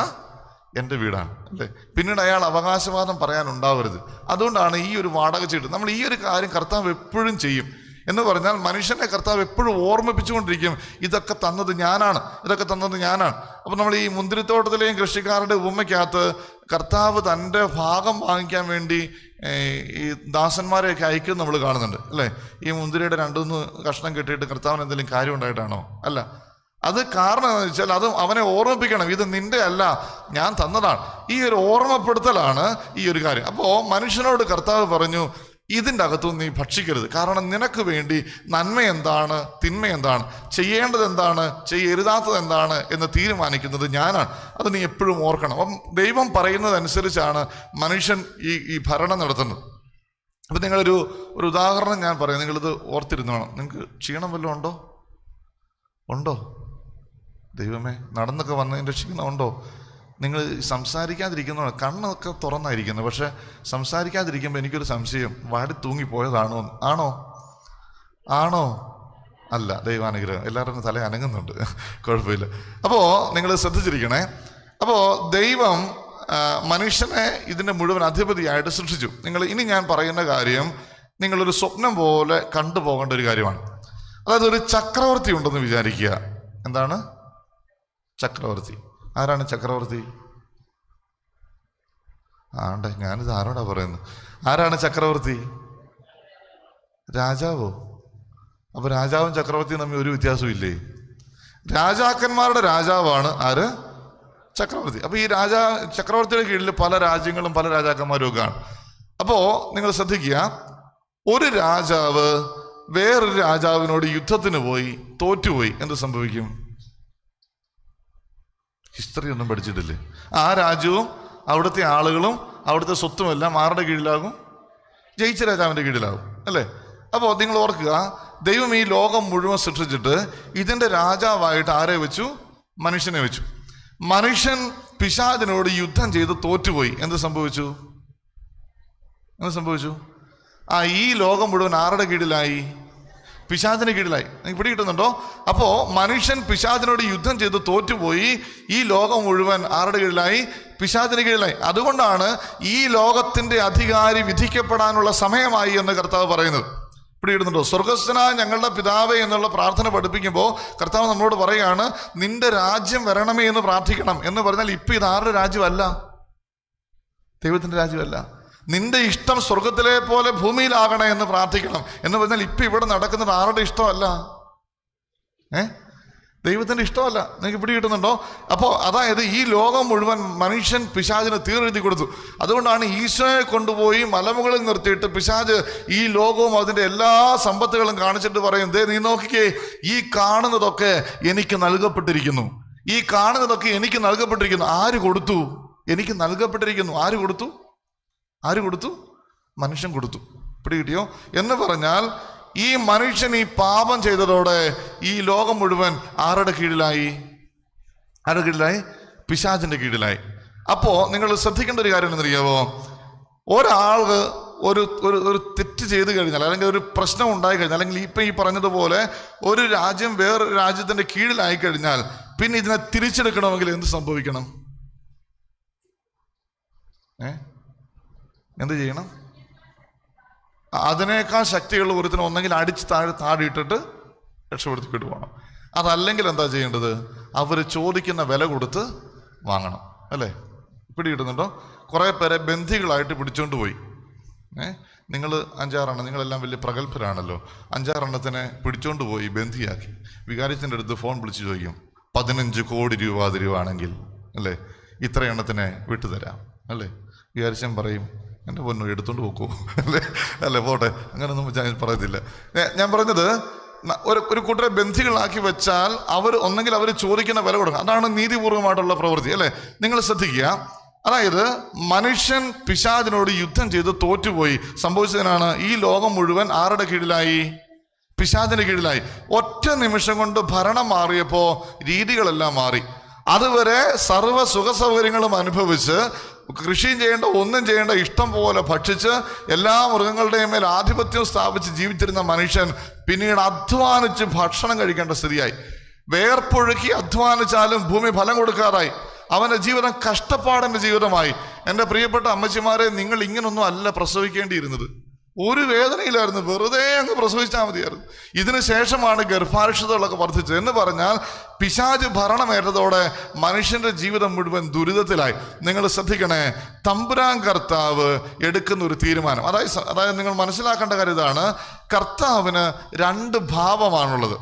എൻ്റെ വീടാണ്, അല്ലേ? പിന്നീട് അയാൾ അവകാശവാദം പറയാനുണ്ടാവരുത്. അതുകൊണ്ടാണ് ഈ ഒരു വാടക ചീട്ട്. നമ്മൾ ഈ ഒരു കാര്യം കർത്താവ് എപ്പോഴും ചെയ്യും. എന്ന് പറഞ്ഞാൽ മനുഷ്യനെ കർത്താവ് എപ്പോഴും ഓർമ്മിപ്പിച്ചുകൊണ്ടിരിക്കും, ഇതൊക്കെ തന്നത് ഞാനാണ്. അപ്പം നമ്മൾ ഈ മുന്തിരിത്തോട്ടത്തിലെയും കൃഷിക്കാരുടെ ഉപമയ്ക്കകത്ത് കർത്താവ് തൻ്റെ ഭാഗം വാങ്ങിക്കാൻ വേണ്ടി ഈ ദാസന്മാരെയൊക്കെ അയക്കും നമ്മൾ കാണുന്നുണ്ട്, അല്ലേ? ഈ മുന്തിരിയുടെ 2-3 കഷ്ണം കിട്ടിയിട്ട് കർത്താവിന് എന്തെങ്കിലും കാര്യം ഉണ്ടായിട്ടാണോ? അല്ല. അത് കാരണം എന്താണെന്ന് വെച്ചാൽ അത് അവനെ ഓർമ്മിപ്പിക്കണം, ഇത് നിന്റെ അല്ല, ഞാൻ തന്നതാണ്. ഈ ഒരു ഓർമ്മപ്പെടുത്തലാണ് ഈ ഒരു കാര്യം. അപ്പോൾ മനുഷ്യനോട് കർത്താവ് പറഞ്ഞു, ഇതിൻ്റെ അകത്തുനിന്ന് നീ ഭക്ഷിക്കരുത്. കാരണം നിനക്ക് വേണ്ടി നന്മ എന്താണ്, തിന്മ എന്താണ്, ചെയ്യേണ്ടത് എന്താണ്, ചെയ്യരുതാത്തത് എന്താണ് എന്ന് തീരുമാനിക്കുന്നത് ഞാനാണ്. അത് നീ എപ്പോഴും ഓർക്കണം. അപ്പം ദൈവം പറയുന്നതനുസരിച്ചാണ് മനുഷ്യൻ ഈ ഭരണം നടത്തുന്നത്. അപ്പം നിങ്ങളൊരു ഉദാഹരണം ഞാൻ പറയാം, നിങ്ങളിത് ഓർത്തിരുന്നോണം. നിങ്ങൾക്ക് ക്ഷീണം വല്ലതും ഉണ്ടോ? ദൈവമേ, നടന്നൊക്കെ വന്നതിൻ്റെ ക്ഷീണമുണ്ടോ? നിങ്ങൾ സംസാരിക്കാതിരിക്കുന്നതാണ്, കണ്ണൊക്കെ തുറന്നായിരിക്കുന്നത്, പക്ഷെ സംസാരിക്കാതിരിക്കുമ്പോൾ എനിക്കൊരു സംശയം, വാടി തൂങ്ങിപ്പോയതാണോ? ആണോ? അല്ല, ദൈവാനുഗ്രഹം. എല്ലാവരുടെയും തല അനങ്ങുന്നുണ്ട്, കുഴപ്പമില്ല. അപ്പോൾ നിങ്ങൾ ശ്രദ്ധിച്ചിരിക്കണേ. അപ്പോൾ ദൈവം മനുഷ്യനെ ഇതിൻ്റെ മുഴുവൻ അധിപതിയായിട്ട് സൃഷ്ടിച്ചു. ഇനി ഞാൻ പറയുന്ന കാര്യം നിങ്ങളൊരു സ്വപ്നം പോലെ കണ്ടുപോകേണ്ട ഒരു കാര്യമാണ്. അതായത് ഒരു ചക്രവർത്തി ഉണ്ടെന്ന് വിചാരിക്കുക. എന്താണ് ചക്രവർത്തി? ആരാണ് ചക്രവർത്തി? ഞാനിത് ആരോടാ പറയുന്നത്? ആരാണ് ചക്രവർത്തി? രാജാവോ? അപ്പൊ രാജാവും ചക്രവർത്തിയും തമ്മിൽ ഒരു വ്യത്യാസവും ഇല്ലേ? രാജാക്കന്മാരുടെ രാജാവാണ് ആര്? ചക്രവർത്തി. അപ്പൊ ഈ ചക്രവർത്തിയുടെ കീഴിൽ പല രാജ്യങ്ങളും പല രാജാക്കന്മാരും ഒക്കെ ആണ്. അപ്പോ നിങ്ങൾ ശ്രദ്ധിക്കുക, ഒരു രാജാവ് വേറൊരു രാജാവിനോട് യുദ്ധത്തിന് പോയി തോറ്റുപോയി, എന്ത് സംഭവിക്കും? ഹിസ്റ്ററി ഒന്നും പഠിച്ചിട്ടില്ലേ? ആ രാജ്യവും അവിടുത്തെ ആളുകളും അവിടുത്തെ സ്വത്തുമെല്ലാം ആരുടെ കീഴിലാകും? ജയിച്ച രാജാവിൻ്റെ കീഴിലാകും, അല്ലേ? അപ്പോൾ നിങ്ങൾ ഓർക്കുക, ദൈവം ഈ ലോകം മുഴുവൻ സൃഷ്ടിച്ചിട്ട് ഇതിൻ്റെ രാജാവായിട്ട് ആരെ വെച്ചു? മനുഷ്യനെ വെച്ചു. മനുഷ്യൻ പിശാചിനോട് യുദ്ധം ചെയ്ത് തോറ്റുപോയി, എന്ത് സംഭവിച്ചു? ഈ ലോകം മുഴുവൻ ആരുടെ കീഴിലായി? പിശാചിന് കീഴിലായി. നിങ്ങൾക്ക് പിടി കിട്ടുന്നുണ്ടോ? അപ്പോൾ മനുഷ്യൻ പിശാചിനോട് യുദ്ധം ചെയ്ത് തോറ്റുപോയി. ഈ ലോകം മുഴുവൻ ആരുടെ കീഴിലായി? പിശാചിന് കീഴിലായി. അതുകൊണ്ടാണ് ഈ ലോകത്തിന്റെ അധികാരി വിധിക്കപ്പെടാനുള്ള സമയമായി എന്ന് കർത്താവ് പറയുന്നത്. പിടി കിട്ടുന്നുണ്ടോ? സ്വർഗസ്ഥനായ ഞങ്ങളുടെ പിതാവേ എന്നുള്ള പ്രാർത്ഥന പഠിപ്പിക്കുമ്പോൾ കർത്താവ് നമ്മളോട് പറയാണ്, നിന്റെ രാജ്യം വരണമേ എന്ന് പ്രാർത്ഥിക്കണം എന്ന് പറഞ്ഞാൽ ഇപ്പം ഇത് ആരുടെ രാജ്യമല്ല? ദൈവത്തിന്റെ രാജ്യമല്ല. നിന്റെ ഇഷ്ടം സ്വർഗത്തിലെ പോലെ ഭൂമിയിലാകണേ എന്ന് പ്രാർത്ഥിക്കണം എന്ന് പറഞ്ഞാൽ ഇപ്പം ഇവിടെ നടക്കുന്നത് ആരുടെ ഇഷ്ടമല്ല? ദൈവത്തിന്റെ ഇഷ്ടമല്ല. നിങ്ങൾക്ക് പിടി കിട്ടുന്നുണ്ടോ? അപ്പോൾ അതായത് ഈ ലോകം മുഴുവൻ മനുഷ്യൻ പിശാചിന് തീരെഴുതി കൊടുത്തു. അതുകൊണ്ടാണ് ഈശോയെ കൊണ്ടുപോയി മലമുകളിൽ നിർത്തിയിട്ട് പിശാച് ഈ ലോകവും അതിൻ്റെ എല്ലാ സമ്പത്തുകളും കാണിച്ചിട്ട് പറയും, ദേ നീ നോക്കിക്കേ, ഈ കാണുന്നതൊക്കെ എനിക്ക് നൽകപ്പെട്ടിരിക്കുന്നു, ഈ കാണുന്നതൊക്കെ എനിക്ക് നൽകപ്പെട്ടിരിക്കുന്നു. ആര് കൊടുത്തു? എനിക്ക് നൽകപ്പെട്ടിരിക്കുന്നു. ആര് കൊടുത്തു? ആര് കൊടുത്തു? മനുഷ്യൻ കൊടുത്തു. പിടി കിട്ടിയോ? എന്ന് പറഞ്ഞാൽ ഈ മനുഷ്യൻ ഈ പാപം ചെയ്തതോടെ ഈ ലോകം മുഴുവൻ ആരുടെ കീഴിലായി? ആരുടെ കീഴിലായി? പിശാചിന്റെ കീഴിലായി. അപ്പോ നിങ്ങൾ ശ്രദ്ധിക്കേണ്ട ഒരു കാര്യം എന്നറിയാവോ? ഒരാൾക്ക് ഒരു തെറ്റ് ചെയ്ത് കഴിഞ്ഞാൽ, അല്ലെങ്കിൽ ഒരു പ്രശ്നം ഉണ്ടായി കഴിഞ്ഞാൽ, അല്ലെങ്കിൽ ഇപ്പം ഈ പറഞ്ഞതുപോലെ ഒരു രാജ്യം വേറൊരു രാജ്യത്തിന്റെ കീഴിലായി കഴിഞ്ഞാൽ പിന്നെ ഇതിനെ തിരിച്ചെടുക്കണമെങ്കിൽ എന്ത് സംഭവിക്കണം? എന്ത് ചെയ്യണം? അതിനേക്കാൾ ശക്തിയുള്ള ഒരുത്തിനെ ഒന്നെങ്കിൽ അടിച്ച് താഴെയിട്ടിട്ട് രക്ഷപ്പെടുത്തിക്കിട്ട് പോകണം. അതല്ലെങ്കിൽ എന്താ ചെയ്യേണ്ടത്? അവർ ചോദിക്കുന്ന വില കൊടുത്ത് വാങ്ങണം. അല്ലേ? പിടി കിട്ടുന്നുണ്ടോ? കുറേ പേരെ ബന്ധികളായിട്ട് പിടിച്ചോണ്ട് പോയി. നിങ്ങൾ 5-6 എണ്ണം, നിങ്ങളെല്ലാം വലിയ പ്രഗത്ഭരാണല്ലോ, 5-6 എണ്ണത്തിനെ പിടിച്ചോണ്ട് പോയി ബന്ധിയാക്കി. വികാരിച്ചൻ്റെ അടുത്ത് ഫോൺ വിളിച്ച് ചോദിക്കും, 15 കോടി രൂപ തരുവാണെങ്കിൽ അല്ലേ ഇത്ര എണ്ണത്തിനെ വിട്ടുതരാം അല്ലേ? വികാരിച്ചൻ പറയും, എൻ്റെ പൊന്നു എടുത്തോണ്ട് പോക്കൂ അല്ലേ? അല്ലേ, പോട്ടെ, അങ്ങനെയൊന്നും ഞാൻ പറയത്തില്ല. ഞാൻ പറഞ്ഞത് ഒരു കൂട്ടരെ ബന്ധികളാക്കി വെച്ചാൽ ഒന്നെങ്കിൽ അവർ ചോദിക്കുന്ന വില കൊടുക്കണം. അതാണ് നീതിപൂർവമായിട്ടുള്ള പ്രവൃത്തി അല്ലേ? നിങ്ങൾ ശ്രദ്ധിക്കുക. അതായത് മനുഷ്യൻ പിശാചിനോട് യുദ്ധം ചെയ്ത് തോറ്റുപോയി. സംഭവിച്ചതിനാണ് ഈ ലോകം മുഴുവൻ ആരുടെ കീഴിലായി? പിശാചിന്റെ കീഴിലായി. ഒറ്റ നിമിഷം കൊണ്ട് ഭരണം മാറിയപ്പോ രീതികളെല്ലാം മാറി. അതുവരെ സർവ്വ സുഖ സൗകര്യങ്ങളും അനുഭവിച്ച് കൃഷിയും ചെയ്യേണ്ട ഒന്നും ചെയ്യേണ്ട ഇഷ്ടം പോലെ ഭക്ഷിച്ച് എല്ലാ മൃഗങ്ങളുടെയും മേൽ ആധിപത്യം സ്ഥാപിച്ച് ജീവിച്ചിരുന്ന മനുഷ്യൻ പിന്നീട് അധ്വാനിച്ച് ഭക്ഷണം കഴിക്കേണ്ട സ്ഥിതിയായി. വേർപ്പൊഴുക്കി അധ്വാനിച്ചാലും ഭൂമി ഫലം കൊടുക്കാറായി. അവൻ്റെ ജീവിതം കഷ്ടപ്പാടിൻ്റെ ജീവിതമായി. എൻ്റെ പ്രിയപ്പെട്ട അമ്മച്ചിമാരെ, നിങ്ങൾ ഇങ്ങനൊന്നും അല്ല പ്രസവിക്കേണ്ടിയിരുന്നത്. ഒരു വേദനയിലായിരുന്നു, വെറുതെ അങ്ങ് പ്രസവിച്ചാൽ മതിയായിരുന്നു. ഇതിനു ശേഷമാണ് ഗർഭാരക്ഷതകളൊക്കെ വർദ്ധിച്ചത്. എന്ന് പറഞ്ഞാൽ പിശാച് ഭരണമേറ്റതോടെ മനുഷ്യന്റെ ജീവിതം മുഴുവൻ ദുരിതത്തിലായി. നിങ്ങൾ ശ്രദ്ധിക്കണേ, തമ്പുരാൻ കർത്താവ് എടുക്കുന്ന ഒരു തീരുമാനം, അതായത് നിങ്ങൾ മനസ്സിലാക്കേണ്ട കാര്യം ഇതാണ്. കർത്താവിന് 2 ഭാവമാണുള്ളത്.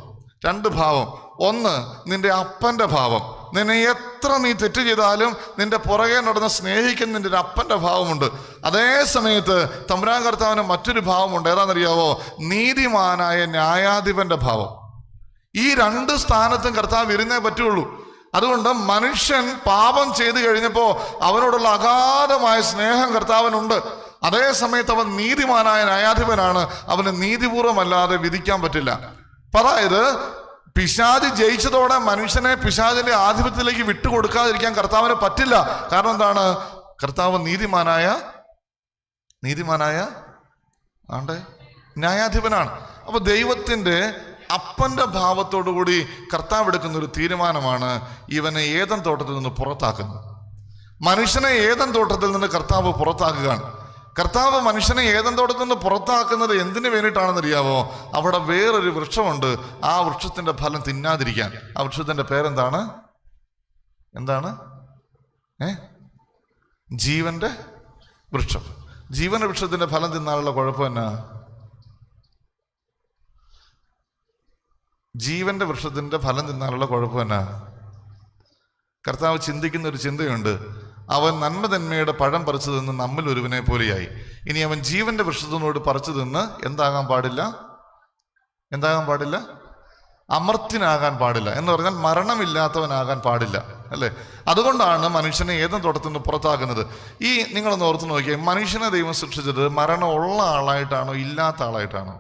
2 ഭാവം. ഒന്ന്, നിന്റെ അപ്പൻ്റെ ഭാവം. നിന്നെ എത്ര നീ തെറ്റ് ചെയ്താലും നിന്റെ പുറകെ നടന്ന് സ്നേഹിക്കുന്ന നിന്റെ ഒരു അപ്പൻ്റെ ഭാവമുണ്ട്. അതേ സമയത്ത് തമ്പുരാൻ കർത്താവിന് മറ്റൊരു ഭാവമുണ്ട്. ഏതാണെന്നറിയാവോ? നീതിമാനായ ന്യായാധിപന്റെ ഭാവം. ഈ 2 സ്ഥാനത്തും കർത്താവ് ഇരുന്നേ പറ്റുള്ളൂ. അതുകൊണ്ട് മനുഷ്യൻ പാപം ചെയ്തു കഴിഞ്ഞപ്പോൾ അവനോടുള്ള അഗാധമായ സ്നേഹം കർത്താവിനുണ്ട്. അതേ സമയത്ത് അവൻ നീതിമാനായ ന്യായാധിപനാണ്. അവന് നീതിപൂർവമല്ലാതെ വിധിക്കാൻ പറ്റില്ല. അതായത് പിശാച് ജയിച്ചതോടെ മനുഷ്യനെ പിശാചിന്റെ ആധിപത്യത്തിലേക്ക് വിട്ടുകൊടുക്കാതിരിക്കാൻ കർത്താവിന് പറ്റില്ല. കാരണം എന്താണ്? കർത്താവ് നീതിമാനായ ന്യായാധിപനാണ്. അപ്പൊ ദൈവത്തിന്റെ അപ്പന്റെ ഭാവത്തോടുകൂടി കർത്താവ് എടുക്കുന്ന ഒരു തീരുമാനമാണ് ഇവനെ ഏദൻ തോട്ടത്തിൽ നിന്ന് പുറത്താക്കുന്നത്. മനുഷ്യനെ ഏദൻ തോട്ടത്തിൽ നിന്ന് കർത്താവ് പുറത്താക്കുകയാണ്. കർത്താവ് മനുഷ്യനെ ഏദൻ തോട്ടത്തിൽ നിന്ന് പുറത്താക്കുന്നത് എന്തിനു വേണ്ടിയിട്ടാണെന്നറിയാവോ? അവിടെ വേറൊരു വൃക്ഷമുണ്ട്. ആ വൃക്ഷത്തിന്റെ ഫലം തിന്നാതിരിക്കാൻ. ആ വൃക്ഷത്തിന്റെ പേരെന്താണ്? ജീവന്റെ വൃക്ഷം. ജീവന്റെ വൃക്ഷത്തിന്റെ ഫലം തിന്നാനുള്ള കുഴപ്പം എന്നാ? ജീവന്റെ വൃക്ഷത്തിന്റെ ഫലം തിന്നാനുള്ള കുഴപ്പം എന്നാ? കർത്താവ് ചിന്തിക്കുന്ന ഒരു ചിന്തയുണ്ട്. അവൻ നന്മതന്മയുടെ പഴം പറിച്ചു തിന്ന് നമ്മിൽ ഒരുവനെ പോലെയായി. ഇനി അവൻ ജീവന്റെ വൃക്ഷത്തിനോട് പറിച്ചു തിന്ന് എന്താകാൻ പാടില്ല? അമർത്യനാകാൻ പാടില്ല. എന്ന് പറഞ്ഞാൽ മരണമില്ലാത്തവനാകാൻ പാടില്ല അല്ലേ? അതുകൊണ്ടാണ് മനുഷ്യനെ ഏദൻ തോട്ടത്തിൽ നിന്ന് പുറത്താക്കുന്നത്. നിങ്ങളൊന്ന് ഓർത്ത് നോക്കിയേ, മനുഷ്യനെ ദൈവം സൃഷ്ടിച്ചത് മരണമുള്ള ആളായിട്ടാണോ ഇല്ലാത്ത ആളായിട്ടാണോ?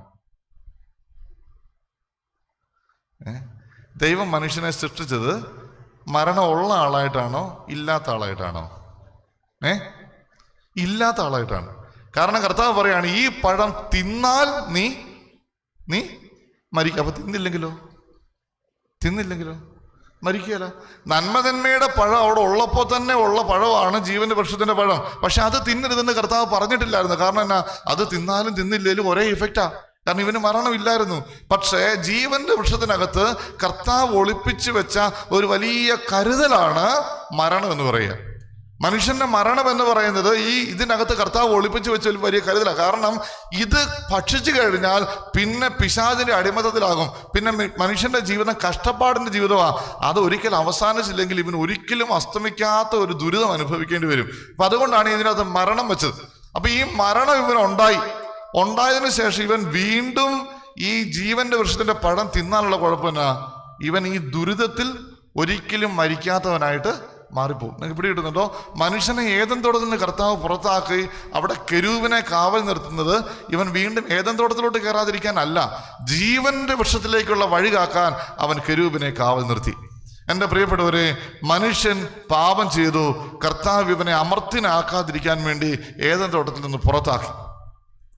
ദൈവം മനുഷ്യനെ സൃഷ്ടിച്ചത് മരണമുള്ള ആളായിട്ടാണോ ഇല്ലാത്ത ആളായിട്ടാണോ? ഇല്ലാത്ത ആളായിട്ടാണ്. കാരണം കർത്താവ് പറയാണ്, ഈ പഴം തിന്നാൽ നീ മരിക്കുക. അപ്പൊ തിന്നില്ലെങ്കിലോ മരിക്കുകയല്ല. നന്മതന്മയുടെ പഴം അവിടെ ഉള്ളപ്പോൾ തന്നെ ഉള്ള പഴമാണ് ജീവന്റെ വൃക്ഷത്തിന്റെ പഴം. പക്ഷെ അത് തിന്നരുതെന്ന് കർത്താവ് പറഞ്ഞിട്ടില്ലായിരുന്നു. കാരണം എന്നാ, അത് തിന്നാലും തിന്നില്ലേലും ഒരേ ഇഫക്റ്റാ. കാരണം ഇവന് മരണമില്ലായിരുന്നു. പക്ഷേ ജീവന്റെ വൃക്ഷത്തിനകത്ത് കർത്താവ് ഒളിപ്പിച്ചു വെച്ച ഒരു വലിയ കരുതലാണ് മരണം എന്ന് പറയുക. മനുഷ്യന്റെ മരണം എന്ന് പറയുന്നത് ഇതിനകത്ത് കർത്താവ് ഒളിപ്പിച്ചു വെച്ച ഒരു വലിയ കരുതലാണ്. കാരണം ഇത് ഭക്ഷിച്ചു കഴിഞ്ഞാൽ പിന്നെ പിശാചിന്റെ അടിമത്തത്തിലാകും. പിന്നെ മനുഷ്യന്റെ ജീവിതം കഷ്ടപ്പാടിന്റെ ജീവിതമാണ്. അത് ഒരിക്കലും അവസാനിച്ചില്ലെങ്കിൽ ഇവൻ ഒരിക്കലും അസ്തമിക്കാത്ത ഒരു ദുരിതം അനുഭവിക്കേണ്ടി വരും. അപ്പൊ അതുകൊണ്ടാണ് ഇതിനകത്ത് മരണം വെച്ചത്. അപ്പൊ ഈ മരണം ഇവൻ ഉണ്ടായതിനു ശേഷം ഇവൻ വീണ്ടും ഈ ജീവന്റെ വൃക്ഷത്തിന്റെ പഴം തിന്നാനുള്ള കുഴപ്പമെന്നാ, ഇവൻ ഈ ദുരിതത്തിൽ ഒരിക്കലും മരിക്കാത്തവനായിട്ട് മാറിപ്പോകും. നിങ്ങൾക്ക് പിടി കിട്ടുന്നുണ്ടോ? മനുഷ്യനെ ഏദൻ തോട്ടത്തിൽ നിന്ന് കർത്താവ് പുറത്താക്കി അവിടെ കെരൂബിനെ കാവൽ നിർത്തുന്നത് ഇവൻ വീണ്ടും ഏദൻ തോട്ടത്തിലോട്ട് കയറാതിരിക്കാനല്ല, ജീവന്റെ വൃക്ഷത്തിലേക്കുള്ള വഴി കാക്കാൻ അവൻ കെരൂബിനെ കാവൽ നിർത്തി. എൻ്റെ പ്രിയപ്പെട്ടവരെ, മനുഷ്യൻ പാപം ചെയ്തു. കർത്താവ് ഇവനെ അമർത്തിനാക്കാതിരിക്കാൻ വേണ്ടി ഏദൻ തോട്ടത്തിൽ നിന്ന് പുറത്താക്കി.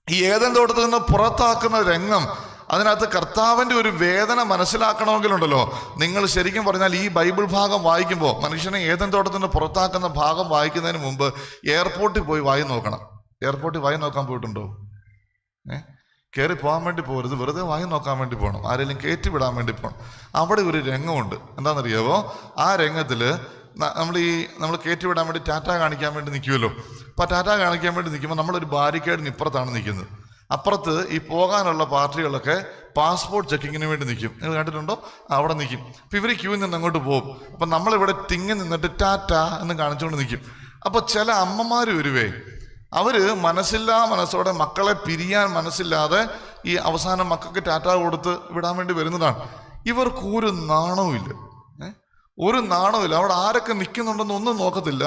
ഈ ഏദൻ തോട്ടത്തിൽ നിന്ന് പുറത്താക്കുന്ന രംഗം, അതിനകത്ത് കർത്താവിൻ്റെ ഒരു വേദന മനസ്സിലാക്കണമെങ്കിലുണ്ടല്ലോ, നിങ്ങൾ ശരിക്കും പറഞ്ഞാൽ ഈ ബൈബിൾ ഭാഗം വായിക്കുമ്പോൾ, മനുഷ്യനെ ഏദൻ തോട്ടത്തിൽ നിന്ന് പുറത്താക്കുന്ന ഭാഗം വായിക്കുന്നതിന് മുമ്പ് എയർപോർട്ടിൽ പോയി വായി നോക്കണം. എയർപോർട്ടിൽ വായി നോക്കാൻ പോയിട്ടുണ്ടോ? കയറി പോകാൻ വേണ്ടി പോകരുത്, വെറുതെ വായി നോക്കാൻ വേണ്ടി പോകണം. ആരെങ്കിലും കയറ്റി വിടാൻ വേണ്ടി പോകണം. അവിടെ ഒരു രംഗമുണ്ട്. എന്താണെന്നറിയാവോ? ആ രംഗത്തിൽ നമ്മൾ കയറ്റി വിടാൻ വേണ്ടി ടാറ്റ കാണിക്കാൻ വേണ്ടി നിൽക്കുമല്ലോ. അപ്പോൾ ടാറ്റ കാണിക്കാൻ വേണ്ടി നിൽക്കുമ്പോൾ നമ്മളൊരു ബാരിക്കേഡിന് ഇപ്പുറത്താണ് നിൽക്കുന്നത്. അപ്പുറത്ത് ഈ പോകാനുള്ള പാർട്ടികളൊക്കെ പാസ്പോർട്ട് ചെക്കിങ്ങിന് വേണ്ടി നിൽക്കും. നിങ്ങൾ കണ്ടിട്ടുണ്ടോ? അവിടെ നിൽക്കും. അപ്പം ഇവർ ക്യൂ നിന്ന് അങ്ങോട്ട് പോകും. അപ്പം നമ്മളിവിടെ തിങ്ങി നിന്നിട്ട് ടാറ്റ എന്ന് കാണിച്ചുകൊണ്ട് നിൽക്കും. അപ്പോൾ ചില അമ്മമാർ വരുവേ, അവര് മനസ്സോടെ മക്കളെ പിരിയാൻ മനസ്സില്ലാതെ ഈ അവസാനം മക്കൾക്ക് ടാറ്റ കൊടുത്ത് വിടാൻ വേണ്ടി വരുന്നതാണ്. ഇവർക്ക് ഒരു നാണവുമില്ല. അവിടെ ആരൊക്കെ നിൽക്കുന്നുണ്ടെന്ന് ഒന്നും നോക്കത്തില്ല.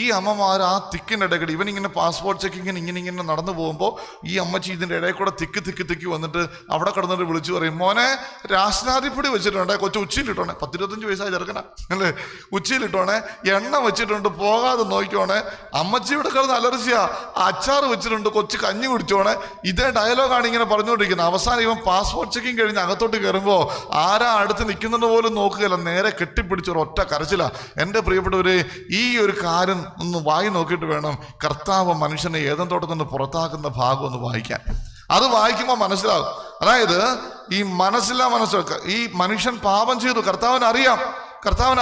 ഈ അമ്മമാർ ആ തിക്കിൻ്റെ ഇടയ്ക്കിടെ ഇവനിങ്ങനെ പാസ്പോർട്ട് ചെക്കിങ്ങിന് ഇങ്ങനെ നടന്നു പോകുമ്പോൾ ഈ അമ്മച്ചി ഇതിൻ്റെ ഇടയിൽ കൂടെ തിക്കി വന്നിട്ട് അവിടെ കിടന്നിട്ട് വിളിച്ചു പറയും, മോനെ രാശനാദിപ്പൊടി വെച്ചിട്ടുണ്ടേ, കൊച്ചു ഉച്ചയിലിട്ടോണേ, 10-25 വയസ്സായ ചെറുക്കനാ അല്ലേ, ഉച്ചയിലിട്ടോണേ, എണ്ണ വെച്ചിട്ടുണ്ട്, പോകാതെ നോക്കിക്കോണേ, അമ്മച്ചിയുടെ കിടന്ന് അലർജിയാ, അച്ചാറ് വെച്ചിട്ടുണ്ട്, കൊച്ചു കഞ്ഞി കുടിച്ചോണേ. ഇതേ ഡയലോഗാണ് ഇങ്ങനെ പറഞ്ഞുകൊണ്ടിരിക്കുന്നത്. അവസാനം ഇവൻ പാസ്പോർട്ട് ചെക്കിങ് കഴിഞ്ഞ് അകത്തോട്ട് കയറുമ്പോൾ ആരാ അടുത്ത് നിൽക്കുന്നുണ്ട് പോലും നോക്കുകയല്ല, നേരെ കെട്ടിപ്പിടിച്ചൊരു ഒറ്റ കരച്ചില. എൻ്റെ പ്രിയപ്പെട്ടവരെ, ഈ ഒരു കാര്യം ഒന്ന് വായി നോക്കിയിട്ട് വേണം കർത്താവ് മനുഷ്യനെ ഏദൻ തോട്ടത്തിൽ നിന്ന് പുറത്താക്കുന്ന ഭാഗം ഒന്ന് വായിക്കാൻ. അത് വായിക്കുമ്പോൾ മനസ്സിലാകും. അതായത് ഈ ഈ മനുഷ്യൻ പാപം ചെയ്തു, കർത്താവിന്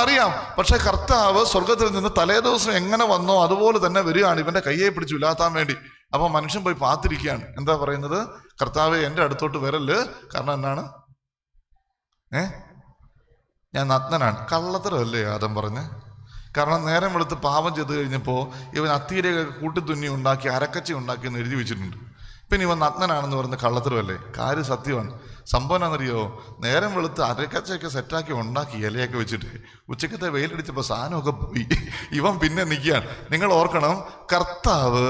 അറിയാം. പക്ഷെ കർത്താവ് സ്വർഗത്തിൽ നിന്ന് തലേ ദിവസം എങ്ങനെ വന്നോ അതുപോലെ തന്നെ വരികയാണ് ഇവന്റെ കയ്യെ പിടിച്ചു ഇല്ലാത്താൻ വേണ്ടി. അപ്പൊ മനുഷ്യൻ പോയി പാത്തിരിക്കുകയാണ്. എന്താ പറയുന്നത്? കർത്താവെ എൻ്റെ അടുത്തോട്ട് വരല്, കാരണം എന്നാണ്? ഞാൻ നഗ്നനാണ്. കള്ളത്തരമല്ലേ ആദം പറഞ്ഞ്? കാരണം നേരം വെളുത്ത് പാപം ചെയ്ത് കഴിഞ്ഞപ്പോൾ ഇവൻ അത്തീരയൊക്കെ കൂട്ടിത്തുന്നി ഉണ്ടാക്കി അരക്കച്ചി ഉണ്ടാക്കി എന്ന് എഴുതി വെച്ചിട്ടുണ്ട്. പിന്നെ ഇവൻ നഗ്നനാണെന്ന് പറയുന്ന കള്ളത്തരമല്ലേ? കാര്യം സത്യമാണ്. സംഭവം എന്നാണെന്നറിയോ? നേരം വെളുത്ത് അരക്കച്ചയൊക്കെ സെറ്റാക്കി ഉണ്ടാക്കി ഇലയൊക്കെ വെച്ചിട്ട് ഉച്ചക്കത്തെ വെയിലടിച്ചപ്പോൾ സാധനമൊക്കെ പോയി. ഇവൻ പിന്നെ നിൽക്കുകയാണ്. നിങ്ങൾ ഓർക്കണം, കർത്താവ്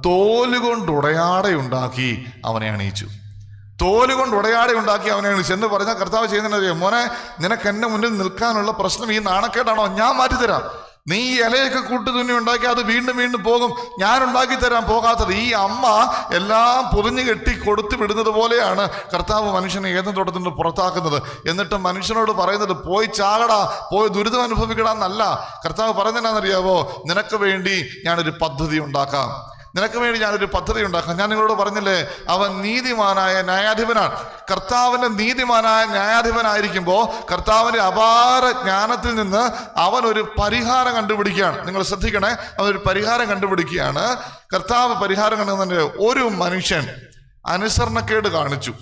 തോലുകൊണ്ടുടയാട ഉണ്ടാക്കി അവനെ അണിയിച്ചു. തോലുകൊണ്ട് ഉടയാടെ ഉണ്ടാക്കി അവനെ ചെന്ന് പറഞ്ഞാൽ കർത്താവ് ചെയ്യുന്നറിയാം, മോനെ നിനക്ക് എന്നെ മുന്നിൽ നിൽക്കാനുള്ള പ്രശ്നം ഈ നാണക്കേടാണോ? ഞാൻ മാറ്റിത്തരാം. നീ ഈ ഇലയൊക്കെ കൂട്ടുതുന്നി ഉണ്ടാക്കി അത് വീണ്ടും പോകും, ഞാൻ ഉണ്ടാക്കി തരാൻ പോകാത്തത്. ഈ അമ്മ എല്ലാം പൊതിഞ്ഞു കെട്ടി കൊടുത്തു വിടുന്നത് പോലെയാണ് കർത്താവ് മനുഷ്യനെ ഏദൻ തോട്ടത്തിൽ നിന്ന് പുറത്താക്കുന്നത്. എന്നിട്ട് മനുഷ്യനോട് പറയുന്നത്, പോയി ചാകടാ, പോയി ദുരിതം അനുഭവിക്കടാ എന്നല്ല. കർത്താവ് പറയുന്നതെന്നാണെന്നറിയാവോ? നിനക്ക് വേണ്ടി ഞാനൊരു പദ്ധതി ഉണ്ടാക്കാം. ഞാൻ നിങ്ങളോട് പറഞ്ഞില്ലേ, അവൻ നീതിമാനായ ന്യായാധിപനാണ്. കർത്താവിന്റെ നീതിമാനായ ന്യായാധിപനായിരിക്കുമ്പോൾ കർത്താവിന്റെ അപാര ജ്ഞാനത്തിൽ നിന്ന് അവൻ ഒരു പരിഹാരം കണ്ടുപിടിക്കുകയാണ്. നിങ്ങൾ ശ്രദ്ധിക്കണേ, അവനൊരു പരിഹാരം കണ്ടുപിടിക്കുകയാണ്. കർത്താവ് പരിഹാരം കണ്ടുപിടിക്കുന്നത്, ഒരു മനുഷ്യൻ അനുസരണക്കേട് കാണിച്ചു.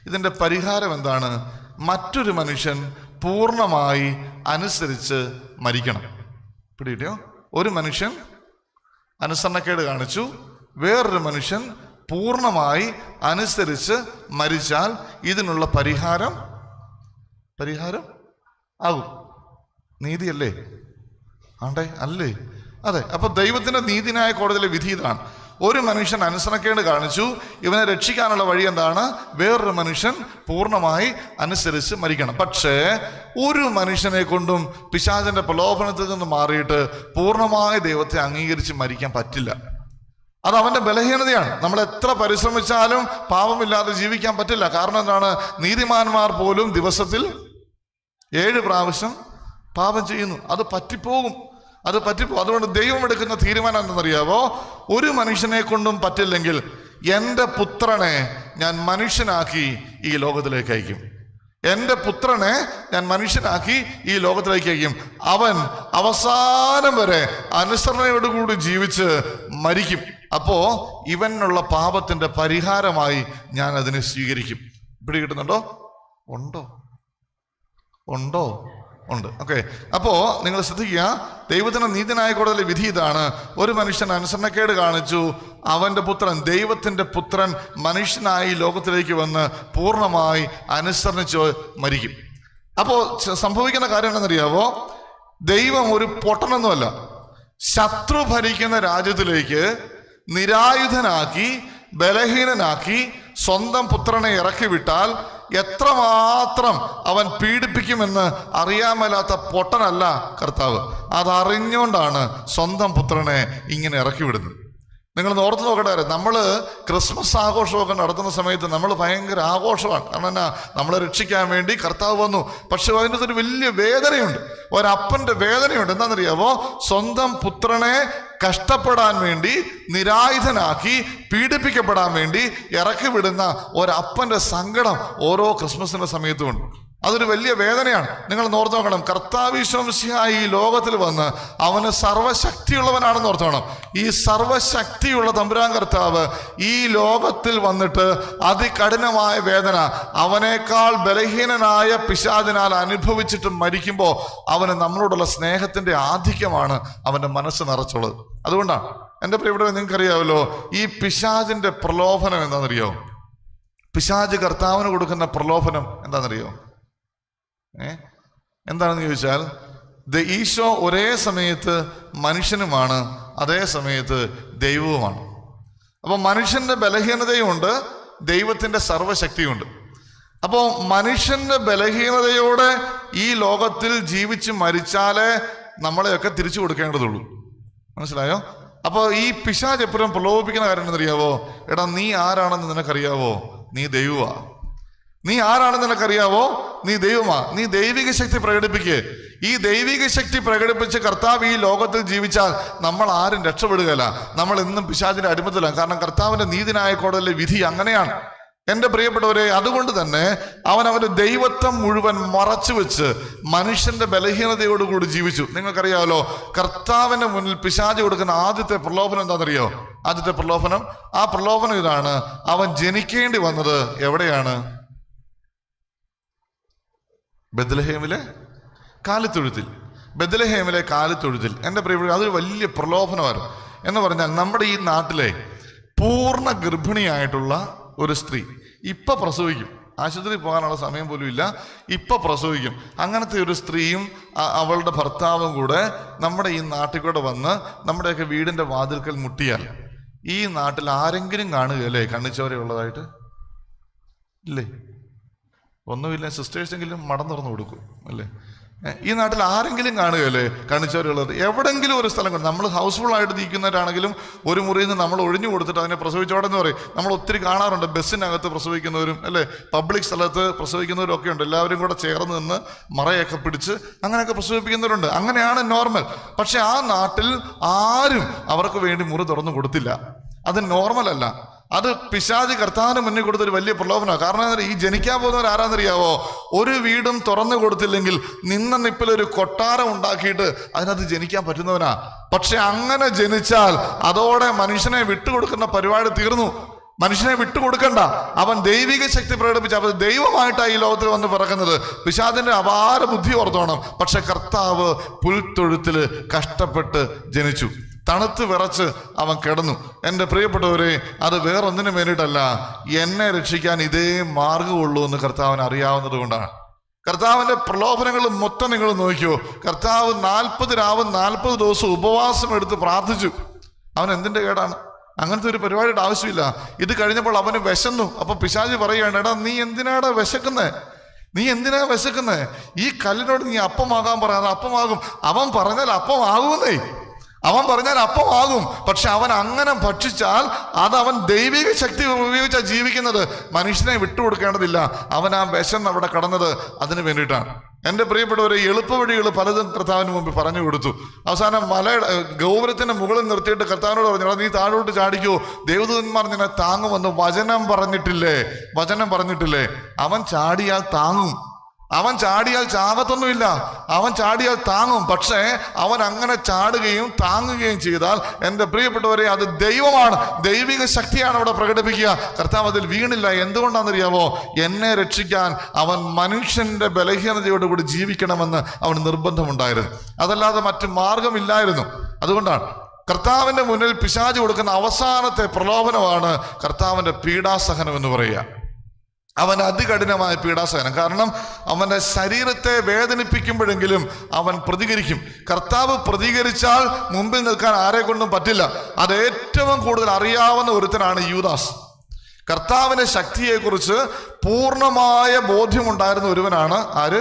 ഇതിന്റെ പരിഹാരം എന്താണ്? മറ്റൊരു മനുഷ്യൻ പൂർണ്ണമായി അനുസരിച്ച് മരിക്കണം. പിടികിട്ടിയോ? ഒരു മനുഷ്യൻ അനുസരണക്കേട് കാണിച്ചു, വേറൊരു മനുഷ്യൻ പൂർണ്ണമായി അനുസരിച്ച് മരിച്ചാൽ ഇതിനുള്ള പരിഹാരം ആകും. നീതിയല്ലേ? അല്ലേ? അതെ. അപ്പൊ ദൈവത്തിന്റെ നീതിന്യായ കോടതിയിലെ വിധി ഇതാണ്. ഒരു മനുഷ്യൻ അനുസരണക്കേട് കാണിച്ചു, ഇവനെ രക്ഷിക്കാനുള്ള വഴി എന്താണ്? വേറൊരു മനുഷ്യൻ പൂർണ്ണമായി അനുസരിച്ച് മരിക്കണം. പക്ഷേ ഒരു മനുഷ്യനെ കൊണ്ടും പിശാചിന്റെ പ്രലോഭനത്തിൽ നിന്ന് മാറിയിട്ട് പൂർണ്ണമായി ദൈവത്തെ അംഗീകരിച്ച് മരിക്കാൻ പറ്റില്ല. അത് അവന്റെ ബലഹീനതയാണ്. നമ്മൾ എത്ര പരിശ്രമിച്ചാലും പാപമില്ലാതെ ജീവിക്കാൻ പറ്റില്ല. കാരണം എന്താണ്? നീതിമാന്മാർ പോലും ദിവസത്തിൽ 7 പ്രാവശ്യം പാപം ചെയ്യുന്നു. അത് പറ്റിപ്പോകും. അതുകൊണ്ട് ദൈവം എടുക്കുന്ന തീരുമാനം എന്തെന്നറിയാവോ? ഒരു മനുഷ്യനെ കൊണ്ടും പറ്റില്ലെങ്കിൽ എൻ്റെ പുത്രനെ ഞാൻ മനുഷ്യനാക്കി ഈ ലോകത്തിലേക്ക് അയക്കും. എൻ്റെ പുത്രനെ ഞാൻ മനുഷ്യനാക്കി ഈ ലോകത്തിലേക്ക് അയക്കും. അവൻ അവസാനം വരെ അനുസരണയോടുകൂടി ജീവിച്ച് മരിക്കും. അപ്പോ ഇവനുള്ള പാപത്തിന്റെ പരിഹാരമായി ഞാൻ അതിനെ സ്വീകരിക്കും. പിടി കിട്ടുന്നുണ്ടോ? ഉണ്ടോ? ഉണ്ട്. ഓക്കെ. അപ്പോ നിങ്ങൾ ശ്രദ്ധിക്കുക, ദൈവത്തിന് നീതിന്യായ കോടതിയിലെ വിധി ഇതാണ്: ഒരു മനുഷ്യൻ അനുസരണക്കേട് കാണിച്ചു, അവന്റെ പുത്രൻ, ദൈവത്തിന്റെ പുത്രൻ മനുഷ്യനായി ലോകത്തിലേക്ക് വന്ന് പൂർണ്ണമായി അനുസരിച്ച് മരിക്കും. അപ്പോ സംഭവിക്കുന്ന കാര്യം എന്താണെന്നറിയാവോ? ദൈവം ഒരു പൊട്ടനൊന്നുമല്ല. ശത്രു ഭരിക്കുന്ന രാജ്യത്തിലേക്ക് നിരായുധനാക്കി ബലഹീനനാക്കി സ്വന്തം പുത്രനെ ഇറക്കി വിട്ടാൽ എത്രമാത്രം അവൻ പീഡിപ്പിക്കുമെന്ന് അറിയാൻ മേലാത്ത പൊട്ടനല്ല കർത്താവ്. അതറിഞ്ഞുകൊണ്ടാണ് സ്വന്തം പുത്രനെ ഇങ്ങനെ ഇറക്കി വിടുന്നത്. നിങ്ങൾ ഓർത്ത് നോക്കട്ടെ, നമ്മൾ ക്രിസ്മസ് ആഘോഷമൊക്കെ നടത്തുന്ന സമയത്ത് നമ്മൾ ഭയങ്കര ആഘോഷമാണ്. കാരണം എന്നാ, നമ്മളെ രക്ഷിക്കാൻ വേണ്ടി കർത്താവ് വന്നു. പക്ഷെ അതിൻ്റെ ഒരു വലിയ വേദനയുണ്ട്, ഒരപ്പൻ്റെ വേദനയുണ്ട്. എന്താണെന്നറിയാവോ? സ്വന്തം പുത്രനെ കഷ്ടപ്പെടാൻ വേണ്ടി, നിരായുധനാക്കി പീഡിപ്പിക്കപ്പെടാൻ വേണ്ടി ഇറക്കി വിടുന്ന ഒരപ്പൻ്റെ സങ്കടം ഓരോ ക്രിസ്മസിന്റെ സമയത്തുമുണ്ട്. അതൊരു വലിയ വേദനയാണ്. നിങ്ങൾ ഓർത്ത് നോക്കണം, കർത്താവ് യേശു മിശിഹാ ഈ ലോകത്തിൽ വന്ന് അവന് സർവശക്തിയുള്ളവനാണെന്ന് ഓർത്തോണം. ഈ സർവശക്തിയുള്ള തമ്പുരാൻ കർത്താവ് ഈ ലോകത്തിൽ വന്നിട്ട് അതികഠിനമായ വേദന അവനേക്കാൾ ബലഹീനനായ പിശാചിനാൽ അനുഭവിച്ചിട്ട് മരിക്കുമ്പോൾ അവന് നമ്മളോടുള്ള സ്നേഹത്തിന്റെ ആധിക്യമാണ് അവന്റെ മനസ്സ് നിറച്ചുള്ളത്. അതുകൊണ്ടാണ് എൻ്റെ പ്രിയപ്പെട്ടവരെ, നിങ്ങൾക്കറിയാമല്ലോ ഈ പിശാചിന്റെ പ്രലോഭനം എന്താണെന്നറിയോ? പിശാച് കർത്താവിന് കൊടുക്കുന്ന പ്രലോഭനം എന്താണെന്നറിയോ? എന്താണെന്ന് ചോദിച്ചാൽ, ഈശോ ഒരേ സമയത്ത് മനുഷ്യനുമാണ്, അതേ സമയത്ത് ദൈവവുമാണ്. അപ്പോൾ മനുഷ്യന്റെ ബലഹീനതയുമുണ്ട്, ദൈവത്തിന്റെ സർവശക്തിയുമുണ്ട്. അപ്പോൾ മനുഷ്യന്റെ ബലഹീനതയോടെ ഈ ലോകത്തിൽ ജീവിച്ച് മരിച്ചാലേ നമ്മളെയൊക്കെ തിരിച്ചു കൊടുക്കേണ്ടതുള്ളൂ. മനസ്സിലായോ? അപ്പോൾ ഈ പിശാച് എപ്പോഴും പ്രലോഭിപ്പിക്കുന്ന കാര്യം എന്നറിയാവോ? എടാ, നീ ആരാണെന്ന് നിനക്കറിയാവോ? നീ ദൈവമാ. നീ ആരാണെന്ന് നിനക്കറിയാവോ? നീ ദൈവമാ. നീ ദൈവിക ശക്തി പ്രകടിപ്പിക്കുക. ഈ ദൈവിക ശക്തി പ്രകടിപ്പിച്ച് കർത്താവ് ഈ ലോകത്തിൽ ജീവിച്ചാൽ നമ്മൾ ആരും രക്ഷപ്പെടുകയില്ല. നമ്മൾ എന്നും പിശാചിന്റെ അടിമത്തിലാണ്. കാരണം കർത്താവിന്റെ നീതിന്യായ കോടതിയിലെ വിധി അങ്ങനെയാണ്. എൻ്റെ പ്രിയപ്പെട്ടവരെ, അതുകൊണ്ട് തന്നെ അവനവന്റെ ദൈവത്വം മുഴുവൻ മറച്ചു വെച്ച് മനുഷ്യന്റെ ബലഹീനതയോടുകൂടി ജീവിച്ചു. നിങ്ങൾക്കറിയാമല്ലോ, കർത്താവിന്റെ മുന്നിൽ പിശാച് കൊടുക്കുന്ന ആദ്യത്തെ പ്രലോഭനം എന്താണെന്നറിയോ? ആദ്യത്തെ പ്രലോഭനം, ആ പ്രലോഭനം ഇതാണ്: അവൻ ജനിക്കേണ്ടി വന്നത് എവിടെയാണ്? ബെത്ലഹേമിലെ കാലിത്തൊഴുത്തിൽ. ബെത്ലഹേമിലെ കാലിത്തൊഴുത്തിൽ. എൻ്റെ പ്രിയപ്പെട്ട, അതൊരു വലിയ പ്രലോഭനമായിരുന്നു. എന്ന് പറഞ്ഞാൽ നമ്മുടെ ഈ നാട്ടിലെ പൂർണ്ണ ഗർഭിണിയായിട്ടുള്ള ഒരു സ്ത്രീ ഇപ്പൊ പ്രസവിക്കും, ആശുപത്രിയിൽ പോകാനുള്ള സമയം പോലും ഇല്ല, ഇപ്പൊ പ്രസവിക്കും. അങ്ങനത്തെ ഒരു സ്ത്രീയും അവളുടെ ഭർത്താവും കൂടെ നമ്മുടെ ഈ നാട്ടിൽ കൂടെ വന്ന് നമ്മുടെയൊക്കെ വീടിന്റെ വാതിൽക്കൽ മുട്ടിയാൽ ഈ നാട്ടിൽ ആരെങ്കിലും കാണുകയല്ലേ കണ്ണിച്ചോരയുള്ളതായിട്ട്? ഇല്ലേ? ഒന്നുമില്ല, സിസ്റ്റേഴ്സെങ്കിലും മടം തുറന്നു കൊടുക്കും അല്ലേ? ഈ നാട്ടിൽ ആരെങ്കിലും കാണുകയല്ലേ കണ്ണിച്ചോരയുള്ളത്? എവിടെങ്കിലും ഒരു സ്ഥലം കൊണ്ട് നമ്മൾ ഹൗസ്ഫുൾ ആയിട്ട് നിൽക്കുന്നവരാണെങ്കിലും ഒരു മുറിയിൽ നിന്ന് നമ്മൾ ഒഴിഞ്ഞു കൊടുത്തിട്ട് അതിനെ പ്രസവിച്ചോടെ എന്ന് പറയും. നമ്മൾ ഒത്തിരി കാണാറുണ്ട്, ബസ്സിനകത്ത് പ്രസവിക്കുന്നവരും അല്ലേ, പബ്ലിക് സ്ഥലത്ത് പ്രസവിക്കുന്നവരും ഒക്കെ ഉണ്ട്. എല്ലാവരും കൂടെ ചേർന്ന് നിന്ന് മറയൊക്കെ പിടിച്ച് അങ്ങനെയൊക്കെ പ്രസവിപ്പിക്കുന്നവരുണ്ട്. അങ്ങനെയാണ് നോർമൽ. പക്ഷെ ആ നാട്ടിൽ ആരും അവർക്ക് വേണ്ടി മുറി തുറന്നു കൊടുത്തില്ല. അത് നോർമൽ അല്ല. അത് പിശാച് കർത്താവിന് മുന്നിൽ കൊടുത്തൊരു വലിയ പ്രലോഭനമാണ്. കാരണം ഈ ജനിക്കാൻ പോകുന്നവർ ആരാന്നറിയാവോ? ഒരു വീടും തുറന്നു കൊടുത്തില്ലെങ്കിൽ നിന്ന നിപ്പിലൊരു കൊട്ടാരം ഉണ്ടാക്കിയിട്ട് അതിനകത്ത് ജനിക്കാൻ പറ്റുന്നവനാ. പക്ഷെ അങ്ങനെ ജനിച്ചാൽ അതോടെ മനുഷ്യനെ വിട്ടുകൊടുക്കുന്ന പരിപാടി തീർന്നു. മനുഷ്യനെ വിട്ടുകൊടുക്കണ്ട. അവൻ ദൈവിക ശക്തി പ്രകടിപ്പിച്ച് അവൻ ദൈവമായിട്ടാണ് ഈ ലോകത്തിൽ വന്ന് പിറക്കുന്നത്. പിശാചിന്റെ അപാര ബുദ്ധി ഓർത്തോണം. പക്ഷെ കർത്താവ് പുൽത്തൊഴുത്തിൽ കഷ്ടപ്പെട്ട് ജനിച്ചു, തണുത്ത് വിറച്ച് അവൻ കിടന്നു. എൻ്റെ പ്രിയപ്പെട്ടവരെ, അത് വേറൊന്നിനും വേണ്ടിയിട്ടല്ല, എന്നെ രക്ഷിക്കാൻ ഇതേ മാർഗമുള്ളൂ എന്ന് കർത്താവിന് അറിയാവുന്നത് കൊണ്ടാണ്. കർത്താവിന്റെ പ്രലോഭനങ്ങൾ മൊത്തം നിങ്ങൾ നോക്കിയോ. കർത്താവ് 40 രാവും 40 ദിവസവും ഉപവാസം എടുത്ത് പ്രാർത്ഥിച്ചു. അവൻ എന്തിന്റെ കേടാണ്? അങ്ങനത്തെ ഒരു പരിപാടിയുടെ ആവശ്യമില്ല. ഇത് കഴിഞ്ഞപ്പോൾ അവന് വിശന്നു. അപ്പൊ പിശാച് പറയുകയാണ്, എടാ നീ എന്തിനാടാ വിശക്കുന്നേ? നീ എന്തിനാ വിശക്കുന്നേ? ഈ കല്ലിനോട് നീ അപ്പമാകാൻ പറയാതെ അപ്പമാകും. അവൻ പറഞ്ഞാൽ അപ്പമാകുന്നേ. അവൻ പറഞ്ഞാൽ അപ്പം ആകും. പക്ഷെ അവൻ അങ്ങനെ ഭക്ഷിച്ചാൽ അത് അവൻ ദൈവിക ശക്തി ഉപയോഗിച്ചാണ് ജീവിക്കുന്നത്. മനുഷ്യനെ വിട്ടുകൊടുക്കേണ്ടതില്ല. അവൻ ആ വിശന്ന് അവിടെ കടന്നത് അതിന് വേണ്ടിയിട്ടാണ്. എൻ്റെ പ്രിയപ്പെട്ടവരെ, എളുപ്പ വഴികൾ പലതും കർത്താവിന് മുമ്പ് പറഞ്ഞു കൊടുത്തു. അവസാനം മലയുടെ ഗോപുരത്തിന്റെ മുകളിൽ നിർത്തിയിട്ട് കർത്താവിനോട് പറഞ്ഞു, നീ താഴോട്ട് ചാടിക്കോ, ദേവദൂതന്മാർ നിന്നെ താങ്ങുമെന്ന് വചനം പറഞ്ഞിട്ടില്ലേ. അവൻ ചാടിയാൽ താങ്ങും. അവൻ ചാടിയാൽ ചാകത്തൊന്നുമില്ല, അവൻ ചാടിയാൽ താങ്ങും. പക്ഷേ അവൻ അങ്ങനെ ചാടുകയും താങ്ങുകയും ചെയ്താൽ എൻ്റെ പ്രിയപ്പെട്ടവരെ, അത് ദൈവമാണ്, ദൈവിക ശക്തിയാണ് അവിടെ പ്രകടിപ്പിക്കുക. കർത്താവ് അതിൽ വീണില്ല. എന്തുകൊണ്ടാണെന്നറിയാമോ? എന്നെ രക്ഷിക്കാൻ അവൻ മനുഷ്യന്റെ ബലഹീനതയോടുകൂടി ജീവിക്കണമെന്ന് അവന് നിർബന്ധമുണ്ടായിരുന്നു. അതല്ലാതെ മറ്റു മാർഗമില്ലായിരുന്നു. അതുകൊണ്ടാണ് കർത്താവിന്റെ മുന്നിൽ പിശാച് കൊടുക്കുന്ന അവസാനത്തെ പ്രലോഭനമാണ് കർത്താവിന്റെ പീഡാസഹനം എന്ന് പറയുക. അവൻ അതികഠിനമായ പീഡാസഹനം. കാരണം അവന്റെ ശരീരത്തെ വേദനിപ്പിക്കുമ്പോഴെങ്കിലും അവൻ പ്രതികരിക്കും. കർത്താവ് പ്രതികരിച്ചാൽ മുമ്പിൽ നിൽക്കാൻ ആരെ കൊണ്ടും പറ്റില്ല. അത് ഏറ്റവും കൂടുതൽ അറിയാവുന്ന ഒരുത്തനാണ് യൂദാസ്. കർത്താവിന്റെ ശക്തിയെക്കുറിച്ച് പൂർണ്ണമായ ബോധ്യമുണ്ടായിരുന്ന ഒരുവനാണ് ആര്?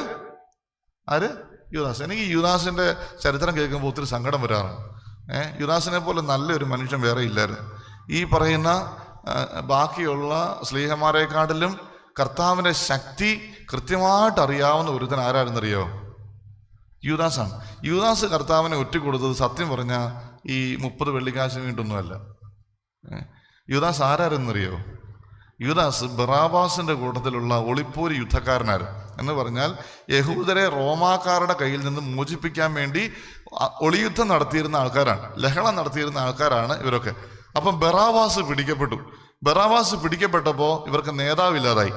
യൂദാസ്. എനിക്ക് യൂദാസിന്റെ ചരിത്രം കേൾക്കുമ്പോൾ ഒത്തിരി സങ്കടം വരാറുണ്ട്. യൂദാസിനെ പോലെ നല്ലൊരു മനുഷ്യൻ വേറെ ഇല്ലായിരുന്നു. ഈ പറയുന്ന ബാക്കിയുള്ള സ്ലീഹന്മാരെക്കാട്ടിലും കർത്താവിന്റെ ശക്തി കൃത്യമായിട്ട് അറിയാവുന്ന ഒരുത്തൻ ആരായിരുന്നറിയോ? യൂദാസാണ്. യൂദാസ് കർത്താവിനെ ഒറ്റിക്കൊടുത്തത് സത്യം പറഞ്ഞാൽ ഈ 30 വെള്ളിക്കാശിന് വേണ്ടിയൊന്നുമല്ല. യൂദാസ് ആരായിരുന്നറിയോ? യൂദാസ് ബറാബാസിന്റെ കൂട്ടത്തിലുള്ള ഒളിപ്പോരി യുദ്ധക്കാരനായിരുന്നു. എന്ന് പറഞ്ഞാൽ യഹൂദരെ റോമാക്കാരുടെ കയ്യിൽ നിന്ന് മോചിപ്പിക്കാൻ വേണ്ടി ഒളിയുദ്ധം നടത്തിയിരുന്ന ആൾക്കാരാണ്, ലഹള നടത്തിയിരുന്ന ആൾക്കാരാണ് ഇവരൊക്കെ. അപ്പം ബറാബാസ് പിടിക്കപ്പെട്ടപ്പോൾ ഇവർക്ക് നേതാവില്ലാതായി.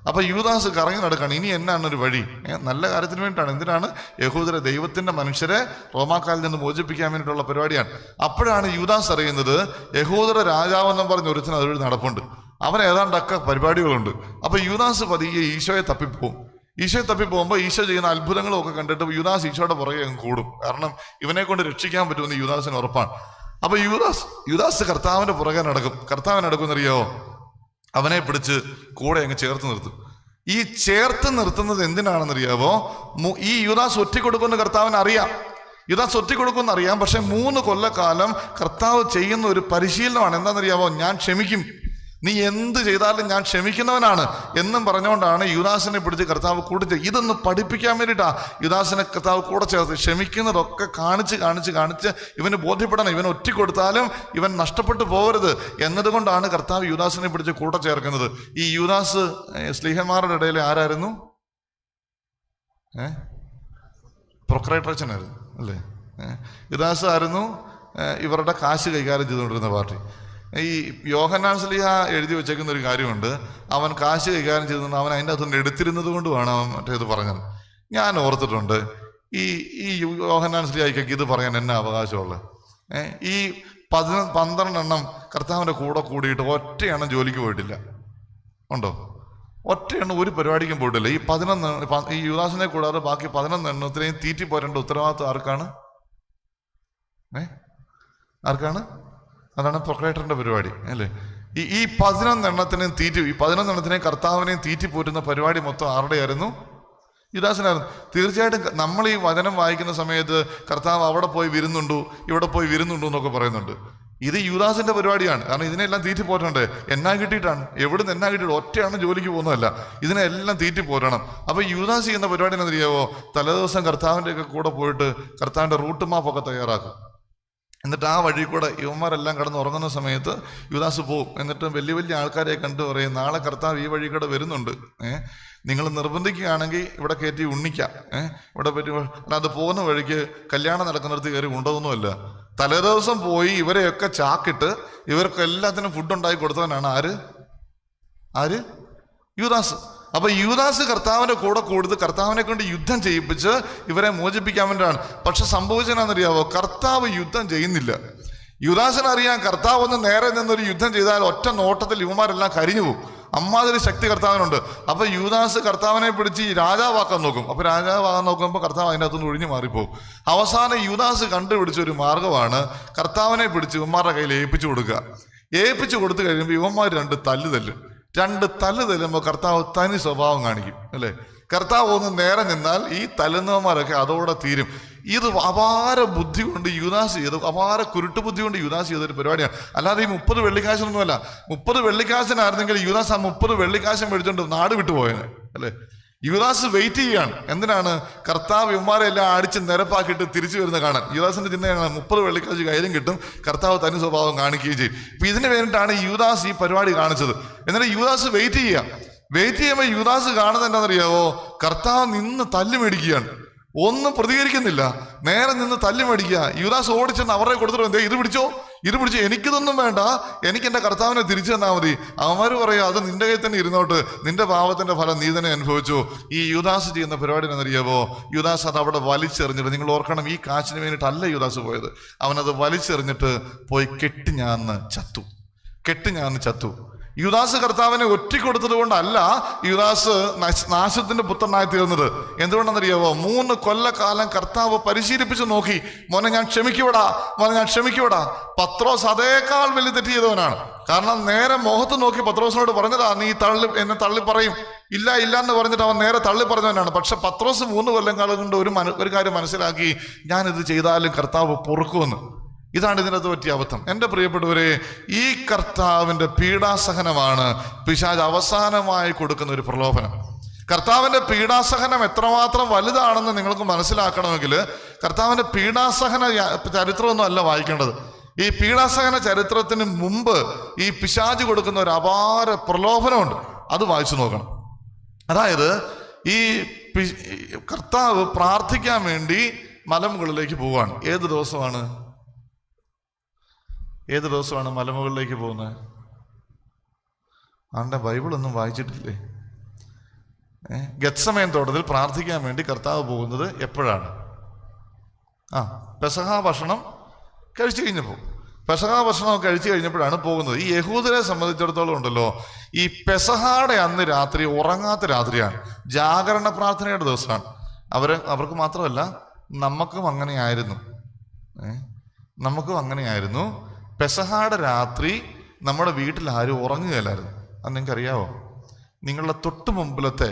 അപ്പൊ യൂദാസ് കറങ്ങി നടക്കുകയാണ്. ഇനി എന്നാണ് ഒരു വഴി? നല്ല കാര്യത്തിന് വേണ്ടിയിട്ടാണ്. എന്തിനാണ്? യഹൂദരെ, ദൈവത്തിന്റെ മനുഷ്യരെ റോമാക്കാരിൽ നിന്ന് മോചിപ്പിക്കാൻ വേണ്ടിയിട്ടുള്ള പരിപാടിയാണ്. അപ്പോഴാണ് യൂദാസ് അറിയുന്നത് യഹൂദര രാജാവെന്നും പറഞ്ഞ് ഒരുത്തിന് അതുവഴി നടപ്പുണ്ട്. അവൻ ഏതാണ്ടൊക്കെ പരിപാടികളുണ്ട്. അപ്പൊ യൂദാസ് പതിയെ ഈശോയെ തപ്പിപ്പോകുമ്പോൾ ഈശോ ചെയ്യുന്ന അത്ഭുതങ്ങളും ഒക്കെ കണ്ടിട്ട് യൂദാസ് ഈശോയുടെ പുറകെ അങ്ങ് കൂടും. കാരണം ഇവനെ കൊണ്ട് രക്ഷിക്കാൻ പറ്റുമെന്ന് യൂദാസിന് ഉറപ്പാണ്. അപ്പൊ യൂദാസ് കർത്താവിന്റെ പുറകെ നടക്കുന്നറിയോ? അവനെ പിടിച്ച് കൂടെ അങ്ങ് ചേർത്ത് നിർത്തും. ഈ ചേർത്ത് നിർത്തുന്നത് എന്തിനാണെന്നറിയാവോ? ഈ യൂദാസ് ഒറ്റിക്കൊടുക്കുമെന്ന് കർത്താവിന് അറിയാം. പക്ഷെ 3 കൊല്ലക്കാലം കർത്താവ് ചെയ്യുന്ന ഒരു പരിശീലനമാണ്. എന്താണെന്നറിയാവോ? ഞാൻ ക്ഷമിക്കും, നീ എന്ത് ചെയ്താലും ഞാൻ ക്ഷമിക്കുന്നവനാണ് എന്നും പറഞ്ഞുകൊണ്ടാണ് യൂദാസിനെ പിടിച്ച് കർത്താവ് കൂടെ ഇതൊന്ന് പഠിപ്പിക്കാൻ വേണ്ടിയിട്ടാ യൂദാസിനെ കർത്താവ് കൂടെ ചേർത്ത് ക്ഷമിക്കുന്നതൊക്കെ കാണിച്ച് ഇവന് ബോധ്യപ്പെടണം. ഇവൻ ഒറ്റിക്കൊടുത്താലും ഇവൻ നഷ്ടപ്പെട്ടു പോകരുത് എന്നതുകൊണ്ടാണ് കർത്താവ് യൂദാസിനെ പിടിച്ച് കൂടെ ചേർക്കുന്നത്. ഈ യൂദാസ് സ്ലീഹന്മാരുടെ ഇടയിൽ ആരായിരുന്നു? പ്രൊക്രേറ്ററച്ചനായിരുന്നു അല്ലേ? യൂദാസ് ആയിരുന്നു ഇവരുടെ കാശ് കൈകാര്യം ചെയ്തുകൊണ്ടിരുന്ന പാർട്ടി. ഈ യോഹന്നാൻ സ്ലീഹ എഴുതി വെച്ചേക്കുന്ന ഒരു കാര്യമുണ്ട്. അവൻ കാശ് കൈകാര്യം ചെയ്തു, അവൻ അതിൻ്റെ അകത്തുനിന്ന് എടുത്തിരുന്നത് കൊണ്ടുമാണ് അവൻ മറ്റേത് പറഞ്ഞത്. ഞാൻ ഓർത്തിട്ടുണ്ട്, ഈ യോഹന്നാൻ സ്ലീഹയ്ക്കൊക്കെ ഇത് പറയാൻ എന്നാ അവകാശമുള്ളത്? ഈ 12 എണ്ണം കർത്താവിൻ്റെ കൂടെ കൂടിയിട്ട് ഒറ്റയെണ്ണം ജോലിക്ക് പോയിട്ടില്ല. ഉണ്ടോ? ഒറ്റയെണ്ണം ഒരു പരിപാടിക്കും പോയിട്ടില്ല. ഈ 11 ഈ യൂദാസിനെ കൂടാതെ ബാക്കി 11 എണ്ണത്തിനെയും തീറ്റി പോരേണ്ട ഉത്തരവാദിത്വം ആർക്കാണ്? അതാണ് പ്രൊക്രേറ്ററിന്റെ പരിപാടി അല്ലേ? ഈ 11 എണ്ണത്തിനെയും ഈ 11 എണ്ണത്തിനെയും കർത്താവിനെയും തീറ്റി പോറ്റുന്ന പരിപാടി മൊത്തം ആരുടെയായിരുന്നു? യൂദാസിനായിരുന്നു. തീർച്ചയായിട്ടും നമ്മൾ ഈ വചനം വായിക്കുന്ന സമയത്ത് കർത്താവ് അവിടെ പോയി വിരുന്നുണ്ടോ, ഇവിടെ പോയി വിരുന്നുണ്ടോ എന്നൊക്കെ പറയുന്നുണ്ട്. ഇത് യൂദാസിന്റെ പരിപാടിയാണ്. കാരണം ഇതിനെല്ലാം തീറ്റി പോറ്റണ്ടേ? എന്നാ കിട്ടിയിട്ടാണ്? എവിടുന്ന് എന്നാ കിട്ടിയിട്ട്? ഒറ്റയാണ് ജോലിക്ക് പോകുന്നതല്ല, ഇതിനെല്ലാം തീറ്റി പോരണം. അപ്പൊ യൂദാസ് ചെയ്യുന്ന പരിപാടി എന്നറിയാവോ? തലേദിവസം കർത്താവിൻ്റെ ഒക്കെ കൂടെ പോയിട്ട് കർത്താവിന്റെ റൂട്ട് മാപ്പൊക്കെ തയ്യാറാക്കും. എന്നിട്ട് ആ വഴി കൂടെ യുവന്മാരെല്ലാം കിടന്ന് ഉറങ്ങുന്ന സമയത്ത് യൂദാസ് പോവും. എന്നിട്ട് വലിയ വലിയ ആൾക്കാരെ കണ്ടു പറയും, നാളെ കർത്താവ് ഈ വഴി കൂടെ വരുന്നുണ്ട്, നിങ്ങൾ നിർബന്ധിക്കുകയാണെങ്കിൽ ഇവിടെ കയറ്റി ഉണ്ണിക്കാം, ഇവിടെ പറ്റി. അത് പോകുന്ന വഴിക്ക് കല്യാണം നടക്കുന്നിടത്ത് കയറി ഉണ്ടോന്നുമല്ല. തലേദിവസം പോയി ഇവരെയൊക്കെ ചാക്കിട്ട് ഇവർക്ക് എല്ലാത്തിനും ഫുഡ് ഉണ്ടാക്കി കൊടുത്തവനാണ് ആര്? യൂദാസ്. അപ്പൊ യൂദാസ് കർത്താവിന്റെ കൂടെ കൂടുതൽ കർത്താവിനെ കൊണ്ട് യുദ്ധം ചെയ്യിപ്പിച്ച് ഇവരെ മോചിപ്പിക്കാൻ വേണ്ടിയാണ്. പക്ഷെ സംഭവിച്ചതെന്നറിയാവോ? കർത്താവ് യുദ്ധം ചെയ്യുന്നില്ല. യൂദാസിനറിയാം കർത്താവ് ഒന്ന് നേരെ നിന്നൊരു യുദ്ധം ചെയ്താൽ ഒറ്റ നോട്ടത്തിൽ ഇവന്മാരെല്ലാം കരിഞ്ഞു പോകും. അമ്മാതിരി ശക്തി കർത്താവിനുണ്ട്. അപ്പൊ യൂദാസ് കർത്താവിനെ പിടിച്ച് രാജാവാക്കാൻ നോക്കും. അപ്പൊ രാജാവാകാൻ നോക്കുമ്പോൾ കർത്താവ് അതിൻ്റെ അകത്തുനിന്ന് ഒഴിഞ്ഞു മാറിപ്പോകും. അവസാനം യൂദാസ് കണ്ടുപിടിച്ച ഒരു മാർഗമാണ് കർത്താവിനെ പിടിച്ച് ഇവന്മാരുടെ കയ്യിൽ ഏൽപ്പിച്ചു കൊടുക്കുക. ഏൽപ്പിച്ചു കൊടുത്തു കഴിയുമ്പോൾ ഇവന്മാർ 2 തല്ല് തല്ലുമ്പോൾ കർത്താവ് തനി സ്വഭാവം കാണിക്കും അല്ലേ? കർത്താവ് ഒന്ന് നേരെ നിന്നാൽ ഈ തല്ലുന്നവന്മാരൊക്കെ അതോടെ തീരും. ഇത് അപാര ബുദ്ധി കൊണ്ട് യൂദാസ് ചെയ്ത്, അപാര കുരുട്ട് ബുദ്ധി കൊണ്ട് യൂദാസ് ചെയ്തൊരു പരിപാടിയാണ്. അല്ലാതെ ഈ 30 വെള്ളിക്കാശൊന്നുമല്ല. 30 വെള്ളിക്കാശനായിരുന്നെങ്കിൽ യൂദാസ് ആ 30 വെള്ളിക്കാശം മേടിച്ചോണ്ട് നാട് വിട്ടുപോയത് അല്ലേ. യൂദാസ് വെയിറ്റ് ചെയ്യാണ്. എന്തിനാണ്? കർത്താവ് ഇവന്മാരെ എല്ലാം അടിച്ച് നിരപ്പാക്കിയിട്ട് തിരിച്ചു വരുന്ന കാണാൻ. യൂദാസിന്റെ ചിന്തയാണ് 30 വെള്ളിക്കാശ് കയ്യിലും കിട്ടും, കർത്താവ് തനി സ്വഭാവം കാണിക്കുകയും ചെയ്യും. അപ്പൊ ഇതിന് വേണ്ടിയിട്ടാണ് യൂദാസ് ഈ പരിപാടി കാണിച്ചത്. എന്നിട്ട് യൂദാസ് വെയിറ്റ് ചെയ്യുമ്പോൾ യൂദാസ് കാണുന്നത് എന്താണെന്നറിയാവോ? കർത്താവ് നിന്ന് തല്ലു മേടിക്കുകയാണ്. ഒന്നും പ്രതികരിക്കുന്നില്ല, നേരെ നിന്ന് തല്ലു മേടിക്കുക. യൂദാസ് ഓടിച്ചെന്ന് അവരുടെ കൊടുത്തിട്ട് ഇത് പിടിച്ചോ, എനിക്കിതൊന്നും വേണ്ട, എനിക്ക് എൻ്റെ കർത്താവിനെ തിരിച്ചു തന്നാൽ മതി. അവന്മാർ പറയാം അത് നിന്റെ കയ്യിൽ തന്നെ ഇരുന്നോട്ട്, നിന്റെ പാപത്തിന്റെ ഫലം നീ തന്നെ അനുഭവിച്ചു. ഈ യൂദാസ് ചെയ്യുന്ന പരിപാടി എന്നറിയാവോ? യൂദാസ് അത് അവിടെ വലിച്ചെറിഞ്ഞിട്ട്, നിങ്ങൾ ഓർക്കണം, ഈ കാശിന് വേണ്ടിയിട്ടല്ല യൂദാസ് പോയത്. അവനത് വലിച്ചെറിഞ്ഞിട്ട് പോയി കെട്ടിഞ്ഞാന്ന് ചത്തു. യൂദാസ് കർത്താവിനെ ഒറ്റിക്കൊടുത്തത് കൊണ്ടല്ല യൂദാസ് നാശത്തിന്റെ പുത്രനായി തീർന്നത്. എന്തുകൊണ്ടെന്നറിയാവോ? 3 കൊല്ലക്കാലം കർത്താവ് പരിശീലിപ്പിച്ചു നോക്കി. മോനെ ഞാൻ ക്ഷമിക്കൂടാ. പത്രോസ് അതേക്കാൾ വലിയ തെറ്റ് ചെയ്തവനാണ്. കാരണം നേരെ മുഖത്ത് നോക്കി പത്രോസിനോട് പറഞ്ഞതാ, നീ എന്നെ തള്ളി പറയും, ഇല്ല എന്ന് പറഞ്ഞിട്ട് അവൻ നേരെ തള്ളി പറഞ്ഞവനാണ്. പക്ഷെ പത്രോസ് 3 കൊല്ലം കാലം കൊണ്ട് ഒരു കാര്യം മനസ്സിലാക്കി, ഞാനിത് ചെയ്താലും കർത്താവ് പൊറുക്കുമെന്ന്. ഇതാണ് ഇതിനകത്ത് പറ്റിയ അബദ്ധം. എൻ്റെ പ്രിയപ്പെട്ടവരെ, ഈ കർത്താവിൻ്റെ പീഡാസഹനമാണ് പിശാച് അവസാനമായി കൊടുക്കുന്ന ഒരു പ്രലോഭനം. കർത്താവിൻ്റെ പീഡാസഹനം എത്രമാത്രം വലുതാണെന്ന് നിങ്ങൾക്ക് മനസ്സിലാക്കണമെങ്കിൽ കർത്താവിൻ്റെ പീഡാസഹന ചരിത്രമൊന്നും അല്ല വായിക്കേണ്ടത്. ഈ പീഡാസഹന ചരിത്രത്തിന് മുമ്പ് ഈ പിശാച് കൊടുക്കുന്ന ഒരു അപാര പ്രലോഭനമുണ്ട്, അത് വായിച്ചു നോക്കണം. അതായത് ഈ കർത്താവ് പ്രാർത്ഥിക്കാൻ വേണ്ടി മലമുകളിലേക്ക് പോവുകയാണ്. ഏത് ദിവസമാണ് മലമുകളിലേക്ക് പോകുന്നത്? ആണ്ടെ ബൈബിളൊന്നും വായിച്ചിട്ടില്ലേ? ഗെത്സമേൻ തോട്ടത്തിൽ പ്രാർത്ഥിക്കാൻ വേണ്ടി കർത്താവ് പോകുന്നത് എപ്പോഴാണ്? പെസഹ ഭക്ഷണം കഴിച്ചു കഴിഞ്ഞപ്പോഴാണ് പോകുന്നത്. ഈ യഹൂദരെ സംബന്ധിച്ചിടത്തോളം ഉണ്ടല്ലോ, ഈ പെസഹാടെ അന്ന് രാത്രി ഉറങ്ങാത്ത രാത്രിയാണ്, ജാഗരണ പ്രാർത്ഥനയുടെ ദിവസമാണ്. അവർക്ക് മാത്രമല്ല, നമുക്കും അങ്ങനെയായിരുന്നു. പെസഹാടെ രാത്രി നമ്മുടെ വീട്ടിൽ ആരും ഉറങ്ങുകയില്ലായിരുന്നു. അത് നിങ്ങൾക്കറിയാവോ? നിങ്ങളുടെ തൊട്ട് മുമ്പിലത്തെ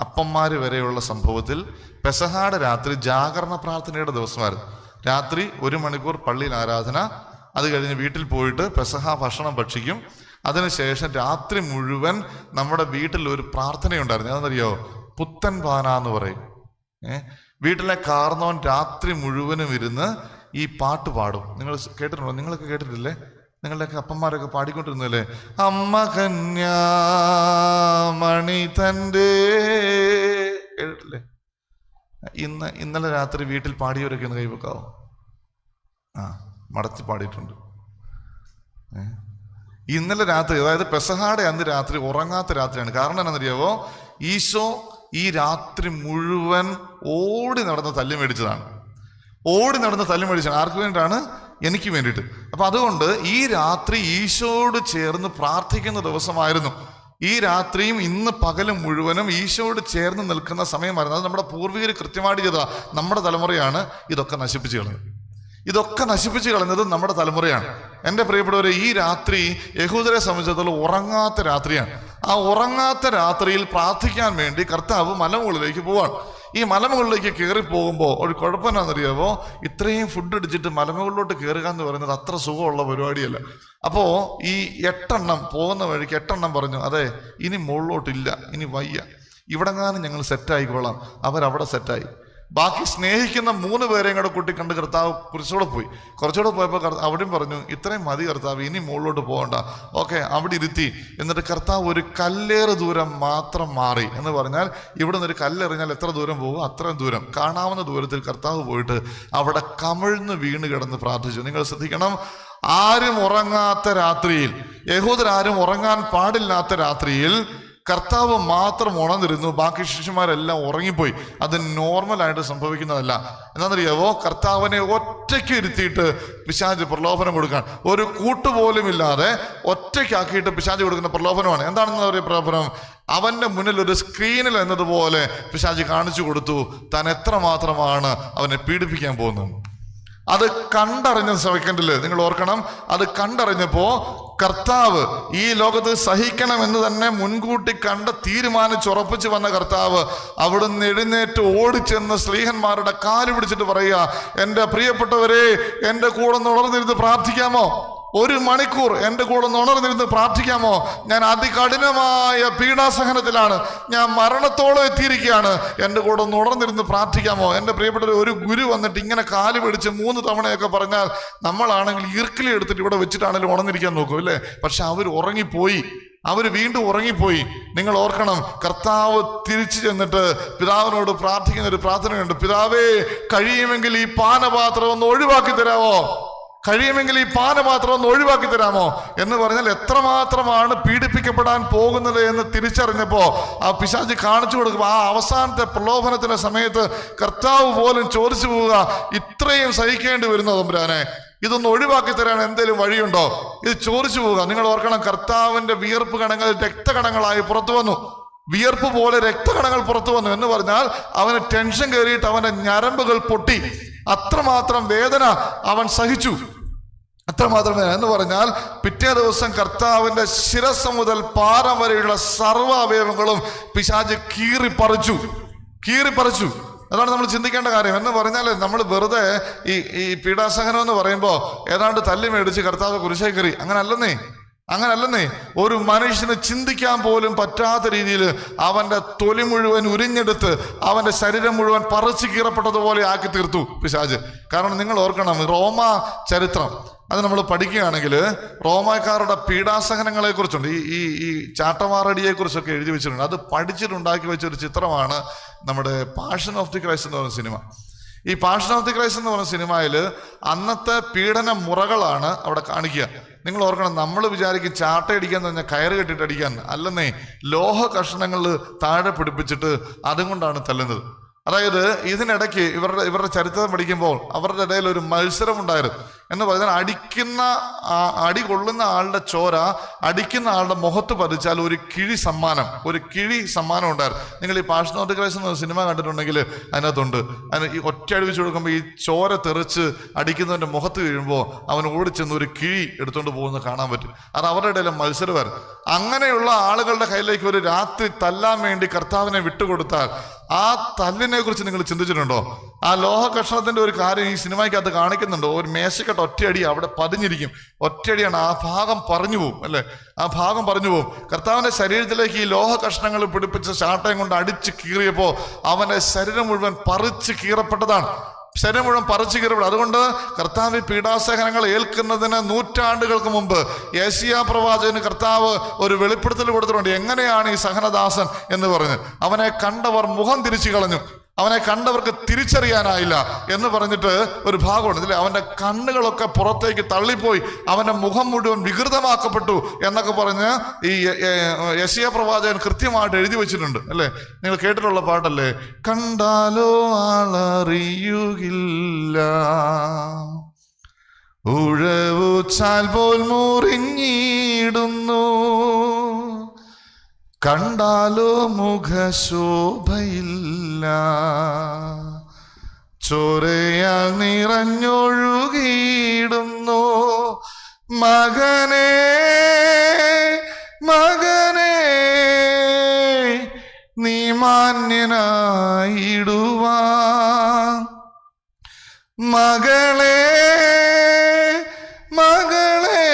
അപ്പന്മാർ വരെയുള്ള സംഭവത്തിൽ പെസഹാടെ രാത്രി ജാഗരണ പ്രാർത്ഥനയുടെ ദിവസമായിരുന്നു. രാത്രി 1 മണിക്കൂർ പള്ളിയിൽ ആരാധന, അത് കഴിഞ്ഞ് വീട്ടിൽ പോയിട്ട് പെസഹ ഭക്ഷണം ഭക്ഷിക്കും. അതിനുശേഷം രാത്രി മുഴുവൻ നമ്മുടെ വീട്ടിൽ ഒരു പ്രാർത്ഥനയുണ്ടായിരുന്നു. അതെന്നറിയോ? പുത്തൻ പാന എന്ന് പറയും. വീട്ടിലെ കാർന്നോൻ രാത്രി മുഴുവനും ഇരുന്ന് ഈ പാട്ട് പാടും. നിങ്ങൾ കേട്ടിട്ടുണ്ടോ? നിങ്ങളൊക്കെ കേട്ടിട്ടില്ലേ? നിങ്ങളുടെയൊക്കെ അപ്പന്മാരൊക്കെ പാടിക്കൊണ്ടിരുന്നല്ലേ? അമ്മ കന്യാമണി തൻ്റെ, കേട്ടിട്ടില്ലേ? ഇന്നലെ രാത്രി വീട്ടിൽ പാടിയവരൊക്കെ ഒന്ന് കൈവെക്കാവോ? മടത്തി പാടിയിട്ടുണ്ട്. ഇന്നലെ രാത്രി, അതായത് പെസഹാടെ അന്ന് രാത്രി ഉറങ്ങാത്ത രാത്രിയാണ്. കാരണം എന്താണെന്നറിയാവോ? ഈശോ ഈ രാത്രി മുഴുവൻ ഓടി നടന്ന് തല്ലി മേടിച്ചതാണ്. ആർക്ക് വേണ്ടിയിട്ടാണ്? എനിക്ക് വേണ്ടിയിട്ട്. അപ്പൊ അതുകൊണ്ട് ഈ രാത്രി ഈശോയോട് ചേർന്ന് പ്രാർത്ഥിക്കുന്ന ദിവസമായിരുന്നു. ഈ രാത്രിയും ഇന്ന് പകലും മുഴുവനും ഈശോയോട് ചേർന്ന് നിൽക്കുന്ന സമയമായിരുന്നു. അത് നമ്മുടെ പൂർവികർ കൃത്യമായിട്ട് ചെയ്തതാ. നമ്മുടെ തലമുറയാണ് ഇതൊക്കെ നശിപ്പിച്ചു കളഞ്ഞത്. നമ്മുടെ തലമുറയാണ്. എൻ്റെ പ്രിയപ്പെട്ടവരെ, ഈ രാത്രി യഹൂദരെ സംബന്ധിച്ചിടത്തോളം ഉറങ്ങാത്ത രാത്രിയാണ്. ആ ഉറങ്ങാത്ത രാത്രിയിൽ പ്രാർത്ഥിക്കാൻ വേണ്ടി കർത്താവ് മലമുകളിലേക്ക് പോവാണ്. ഈ മലമുകളിലേക്ക് കയറി പോകുമ്പോൾ ഒരു കുഴപ്പമെന്നാണെന്നറിയാമോ? ഇത്രയും ഫുഡ് അടിച്ചിട്ട് മലമുകളിലോട്ട് കയറുക എന്ന് പറയുന്നത് അത്ര സുഖമുള്ള പരിപാടിയല്ല. അപ്പോൾ ഈ 8 പോകുന്ന വഴിക്ക് 8 പറഞ്ഞു, അതെ ഇനി മുകളിലോട്ടില്ല, ഇനി വയ്യ, ഇവിടെങ്ങാനും ഞങ്ങൾ സെറ്റായിക്കോളാം. അവരവിടെ സെറ്റായി. ബാക്കി സ്നേഹിക്കുന്ന 3 പേരെയും കൂടെ കൂട്ടി കണ്ട് കർത്താവ് കുറച്ചുകൂടെ പോയപ്പോൾ അവിടെയും പറഞ്ഞു, ഇത്രയും മതി കർത്താവ്, ഇനി മുകളിലോട്ട് പോകണ്ട. ഓക്കെ, അവിടെ ഇരുത്തി. എന്നിട്ട് കർത്താവ് ഒരു കല്ലേറ് ദൂരം മാത്രം മാറി. എന്ന് പറഞ്ഞാൽ ഇവിടെ നിന്ന് ഒരു കല്ലെറിഞ്ഞാൽ എത്ര ദൂരം പോകും? അത്രയും ദൂരം, കാണാവുന്ന ദൂരത്തിൽ കർത്താവ് പോയിട്ട് അവിടെ കമിഴ്ന്ന് വീണ് കിടന്ന് പ്രാർത്ഥിച്ചു. നിങ്ങൾ ശ്രദ്ധിക്കണം, ആരും ഉറങ്ങാത്ത രാത്രിയിൽ, യഹൂദരാരും ഉറങ്ങാൻ പാടില്ലാത്ത രാത്രിയിൽ കർത്താവ് മാത്രം ഉണർന്നിരുന്നു. ബാക്കി ശിഷ്യന്മാരെല്ലാം ഉറങ്ങിപ്പോയി. അത് നോർമലായിട്ട് സംഭവിക്കുന്നതല്ല. എന്താണെന്നറിയാവോ? കർത്താവിനെ ഒറ്റയ്ക്ക് ഇരുത്തിയിട്ട് പിശാച് പ്രലോഭനം കൊടുക്കാൻ, ഒരു കൂട്ടുപോലും ഇല്ലാതെ ഒറ്റയ്ക്കാക്കിയിട്ട് പിശാച് കൊടുക്കുന്ന പ്രലോഭനമാണ്. എന്താണെന്ന് പറയുക പ്രലോഭനം? അവന്റെ മുന്നിൽ ഒരു സ്ക്രീനിൽ എന്നതുപോലെ പിശാച് കാണിച്ചു കൊടുത്തു താൻ എത്രമാത്രമാണ് അവനെ പീഡിപ്പിക്കാൻ പോകുന്നത്. അത് കണ്ടറിഞ്ഞ സെക്കൻഡില് നിങ്ങൾ ഓർക്കണം, അത് കണ്ടറിഞ്ഞപ്പോ കർത്താവ് ഈ ലോകത്ത് സഹിക്കണമെന്ന് തന്നെ മുൻകൂട്ടി കണ്ട് തീരുമാനിച്ചുറപ്പിച്ച് വന്ന കർത്താവ് അവിടുന്ന് എഴുന്നേറ്റ് ഓടിച്ചെന്ന് സ്ലീഹന്മാരുടെ കാല് പിടിച്ചിട്ട് പറയുക, എൻ്റെ പ്രിയപ്പെട്ടവരെ, എൻ്റെ കൂടെ ഉണർന്നിരുന്ന് പ്രാർത്ഥിക്കാമോ? 1 മണിക്കൂർ എൻ്റെ കൂടെ ഉണർന്നിരുന്ന് പ്രാർത്ഥിക്കാമോ? ഞാൻ അതികഠിനമായ പീഡാസഹനത്തിലാണ്, ഞാൻ മരണത്തോളം എത്തിയിരിക്കുകയാണ്, എൻ്റെ കൂടെ ഉണർന്നിരുന്ന് പ്രാർത്ഥിക്കാമോ? എൻ്റെ പ്രിയപ്പെട്ടവർ, ഒരു ഗുരു വന്നിട്ട് ഇങ്ങനെ കാല് പിടിച്ച് 3 തവണയൊക്കെ പറഞ്ഞാൽ നമ്മളാണെങ്കിൽ ഈർക്കിലി എടുത്തിട്ട് ഇവിടെ വെച്ചിട്ടാണെങ്കിലും ഉണർന്നിരിക്കാൻ നോക്കും അല്ലേ? പക്ഷെ അവർ ഉറങ്ങിപ്പോയി, അവർ വീണ്ടും ഉറങ്ങിപ്പോയി. നിങ്ങൾ ഓർക്കണം, കർത്താവ് തിരിച്ചു ചെന്നിട്ട് പിതാവിനോട് പ്രാർത്ഥിക്കുന്ന ഒരു പ്രാർത്ഥനയുണ്ട്. പിതാവേ, കഴിയുമെങ്കിൽ ഈ പാനപാത്രം ഒന്ന് ഒഴിവാക്കി തരാമോ? കഴിയുമെങ്കിൽ ഈ പാനപാത്രം ഒന്ന് ഒഴിവാക്കി തരാമോ എന്ന് പറഞ്ഞാൽ എത്രമാത്രമാണ് പീഡിപ്പിക്കപ്പെടാൻ പോകുന്നത് എന്ന് തിരിച്ചറിഞ്ഞപ്പോ ആ പിശാച് കാണിച്ചു കൊടുക്കും. ആ അവസാനത്തെ പ്രലോഭനത്തിന്റെ സമയത്ത് കർത്താവ് പോലും ചോദിച്ചു പോവുക, ഇത്രയും സഹിക്കേണ്ടി വരുന്ന തമ്പുരാനെ, ഇതൊന്ന് ഒഴിവാക്കി തരാൻ എന്തെങ്കിലും വഴിയുണ്ടോ? ഇത് ചോദിച്ചു പോവുക. നിങ്ങൾ ഓർക്കണം, കർത്താവിന്റെ വിയർപ്പ് കണങ്ങൾ രക്തകണങ്ങളായി പുറത്തു വന്നു. വിയർപ്പ് പോലെ രക്തകണങ്ങൾ പുറത്തു വന്നു എന്ന് പറഞ്ഞാൽ അവന് ടെൻഷൻ കയറിയിട്ട് അവന്റെ ഞരമ്പുകൾ പൊട്ടി. അത്രമാത്രം വേദന അവൻ സഹിച്ചു. അത്രമാത്രം വേദന എന്ന് പറഞ്ഞാൽ പിറ്റേ ദിവസം കർത്താവിന്റെ ശിരസ് മുതൽ പാദം വരെയുള്ള സർവ്വ അവയവങ്ങളും പിശാച് കീറിപ്പറിച്ചു. അതാണ് നമ്മൾ ചിന്തിക്കേണ്ട കാര്യം. എന്ന് പറഞ്ഞാൽ നമ്മൾ വെറുതെ ഈ പീഡാസഹനം എന്ന് പറയുമ്പോൾ ഏതാണ്ട് തല്ലി മേടിച്ച് കർത്താവ് കുരിശിൽ കയറി, അങ്ങനല്ലെന്നേ. ഒരു മനുഷ്യന് ചിന്തിക്കാൻ പോലും പറ്റാത്ത രീതിയിൽ അവന്റെ തൊലി മുഴുവൻ ഉരിഞ്ഞെടുത്ത് അവന്റെ ശരീരം മുഴുവൻ പറിച്ചു കീറപ്പെട്ടതുപോലെ ആക്കി തീർത്തു പിശാച്. കാരണം നിങ്ങൾ ഓർക്കണം, റോമ ചരിത്രം അത് നമ്മൾ പഠിക്കുകയാണെങ്കിൽ റോമാക്കാരുടെ പീഡാസഹനങ്ങളെ കുറിച്ചുണ്ട്, ഈ ചാട്ടവാറടിയെ കുറിച്ചൊക്കെ എഴുതി വെച്ചിട്ടുണ്ട്. അത് പഠിച്ചിട്ടുണ്ടാക്കി വെച്ച ഒരു ചിത്രമാണ് നമ്മുടെ പാഷൻ ഓഫ് ദി ക്രൈസ്റ്റ് എന്ന് പറയുന്ന സിനിമ. ഈ പാഷൻ ഓഫ് ദി ക്രൈസ്റ്റ് എന്ന് പറയുന്ന സിനിമയിൽ അന്നത്തെ പീഡന മുറകളാണ് അവിടെ കാണിക്കുക. നിങ്ങൾ ഓർക്കണം, നമ്മൾ വിചാരിക്കും ചാട്ടയടിക്കാന്ന് പറഞ്ഞാൽ കയറ് കെട്ടിട്ട് അടിക്കാൻ, അല്ലെന്നേ, ലോഹ കഷ്ണങ്ങൾ താഴെ പിടിപ്പിച്ചിട്ട് അതുകൊണ്ടാണ് തല്ലുന്നത്. അതായത് ഇതിനിടയ്ക്ക് ഇവരുടെ ചരിത്രം പഠിക്കുമ്പോൾ അവരുടെ ഇടയിൽ ഒരു മത്സരം ഉണ്ടായിരുന്നു. എന്ന് പറഞ്ഞാൽ അടി കൊള്ളുന്ന ആളുടെ ചോര അടിക്കുന്ന ആളുടെ മുഖത്ത് പതിച്ചാൽ ഒരു കിഴി സമ്മാനം ഉണ്ടായിരുന്നു. നിങ്ങൾ ഈ പാഷൻ ഓഫ് ദി ക്രൈസ്റ്റ് എന്ന സിനിമ കണ്ടിട്ടുണ്ടെങ്കിൽ അതിനകത്തുണ്ട്. അതിന് ഈ ഒറ്റ അടിവെച്ച് കൊടുക്കുമ്പോൾ ഈ ചോര തെറിച്ച് അടിക്കുന്നവന്റെ മുഖത്ത് വീഴുമ്പോൾ അവൻ ഓടിച്ചെന്ന് ഒരു കിഴി എടുത്തുകൊണ്ട് പോകുന്നത് കാണാൻ പറ്റും. അത് അവരുടെ ഇടയിലെ മത്സരമായിരുന്നു. അങ്ങനെയുള്ള ആളുകളുടെ കയ്യിലേക്ക് ഒരു രാത്രി തല്ലാൻ വേണ്ടി കർത്താവിനെ വിട്ടുകൊടുത്താൽ ആ തല്ലിനെ കുറിച്ച് നിങ്ങൾ ചിന്തിച്ചിട്ടുണ്ടോ? ആ ലോഹ കഷ്ണത്തിന്റെ ഒരു കാര്യം ഈ സിനിമയ്ക്കകത്ത് കാണിക്കുന്നുണ്ടോ? ഒരു മേശക്കെട്ട് ഒറ്റയടി അവിടെ പതിഞ്ഞിരിക്കും, ഒറ്റയടിയാണ്, ആ ഭാഗം പറഞ്ഞു പോകും അല്ലെ? ആ ഭാഗം പറഞ്ഞു പോകും. കർത്താവിന്റെ ശരീരത്തിലേക്ക് ഈ ലോഹ കഷ്ണങ്ങൾ പിടിപ്പിച്ച ചാട്ടയും കൊണ്ട് അടിച്ച് കീറിയപ്പോ അവന്റെ ശരീരം മുഴുവൻ പറിച്ച് കീറപ്പെട്ടതാണ്. അതുകൊണ്ട് കർത്താവ് പീഡാസഹനങ്ങൾ ഏൽക്കുന്നതിന് നൂറ്റാണ്ടുകൾക്ക് മുമ്പ് യെശയ്യാ പ്രവാചകന് കർത്താവ് ഒരു വെളിപ്പെടുത്തൽ കൊടുത്തിട്ടുണ്ട്. എങ്ങനെയാണ് ഈ സഹനദാസൻ എന്ന് പറഞ്ഞ് അവനെ കണ്ടവർ മുഖം തിരിച്ചു കളഞ്ഞു, അവനെ കണ്ടവർക്ക് തിരിച്ചറിയാനായില്ല എന്ന് പറഞ്ഞിട്ട് ഒരു ഭാഗമുണ്ട് ഇതിൽ. അവന്റെ കണ്ണുകളൊക്കെ പുറത്തേക്ക് തള്ളിപ്പോയി, അവന്റെ മുഖം മുഴുവൻ വികൃതമാക്കപ്പെട്ടു എന്നൊക്കെ പറഞ്ഞ് ഈ യെശയ്യാ പ്രവാചകൻ കൃത്യമായിട്ട് എഴുതി വെച്ചിട്ടുണ്ട് അല്ലേ? നിങ്ങൾ കേട്ടിട്ടുള്ള പാട്ടല്ലേ, കണ്ടാലോ ആളറിയുകില്ല, ഉഴവുച്ചാൽ പോൽ മുറിഞ്ഞിടുന്നു, കണ്ടാലോ മുഖശോഭയില്ല, ചോരയാൽ നിറഞ്ഞൊഴുകിയിടുന്നു, മകനേ മകനേ നീ മാന്യനായിടുവാൻ, മകളേ മകളേ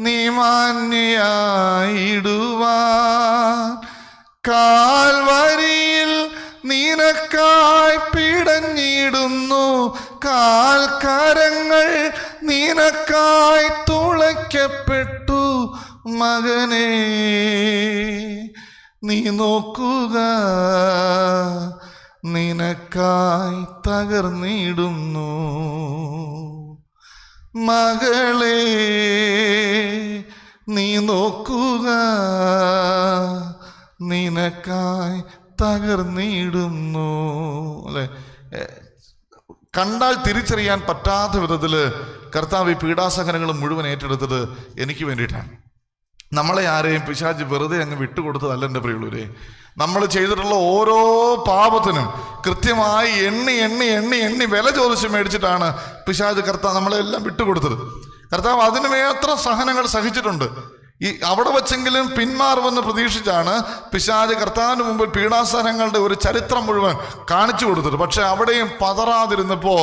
നീ മാന്യയായിടുവാൻ, കാൽവരിയിൽ നിനക്കായി പിടഞ്ഞിടുന്നു, കാൽക്കരങ്ങൾ നിനക്കായി തുളയ്ക്കപ്പെട്ടു, മകനേ നീ നോക്കുക നിനക്കായി തകർന്നിടുന്നു, മകളേ നീ നോക്കുക നിനക്കായി തകർന്നിടുന്നു അല്ലെ? കണ്ടാൽ തിരിച്ചറിയാൻ പറ്റാത്ത വിധത്തില് കർത്താവ് ഈ പീഡാസഹനങ്ങൾ മുഴുവൻ ഏറ്റെടുത്തത് എനിക്ക് വേണ്ടിയിട്ടാണ്. നമ്മളെ ആരെയും പിശാച് വെറുതെ അങ്ങ് വിട്ടുകൊടുത്തതല്ല എൻ്റെ പ്രിയമുള്ളവരെ. നമ്മൾ ചെയ്തിട്ടുള്ള ഓരോ പാപത്തിനും കൃത്യമായി എണ്ണി വില ചോദിച്ച് മേടിച്ചിട്ടാണ് പിശാച് കർത്താവ് നമ്മളെല്ലാം വിട്ടുകൊടുത്തത്. കർത്താവ് അതിന് മാത്രം സഹനങ്ങൾ സഹിച്ചിട്ടുണ്ട്. അവിടെ വച്ചെങ്കിലും പിന്മാറുമെന്ന് പ്രതീക്ഷിച്ചാണ് പിശാച് കർത്താവിന് മുമ്പിൽ പീഡാസഹനങ്ങളുടെ ഒരു ചരിത്രം മുഴുവൻ കാണിച്ചു കൊടുത്തത്. പക്ഷെ അവിടെയും പതറാതിരുന്നപ്പോ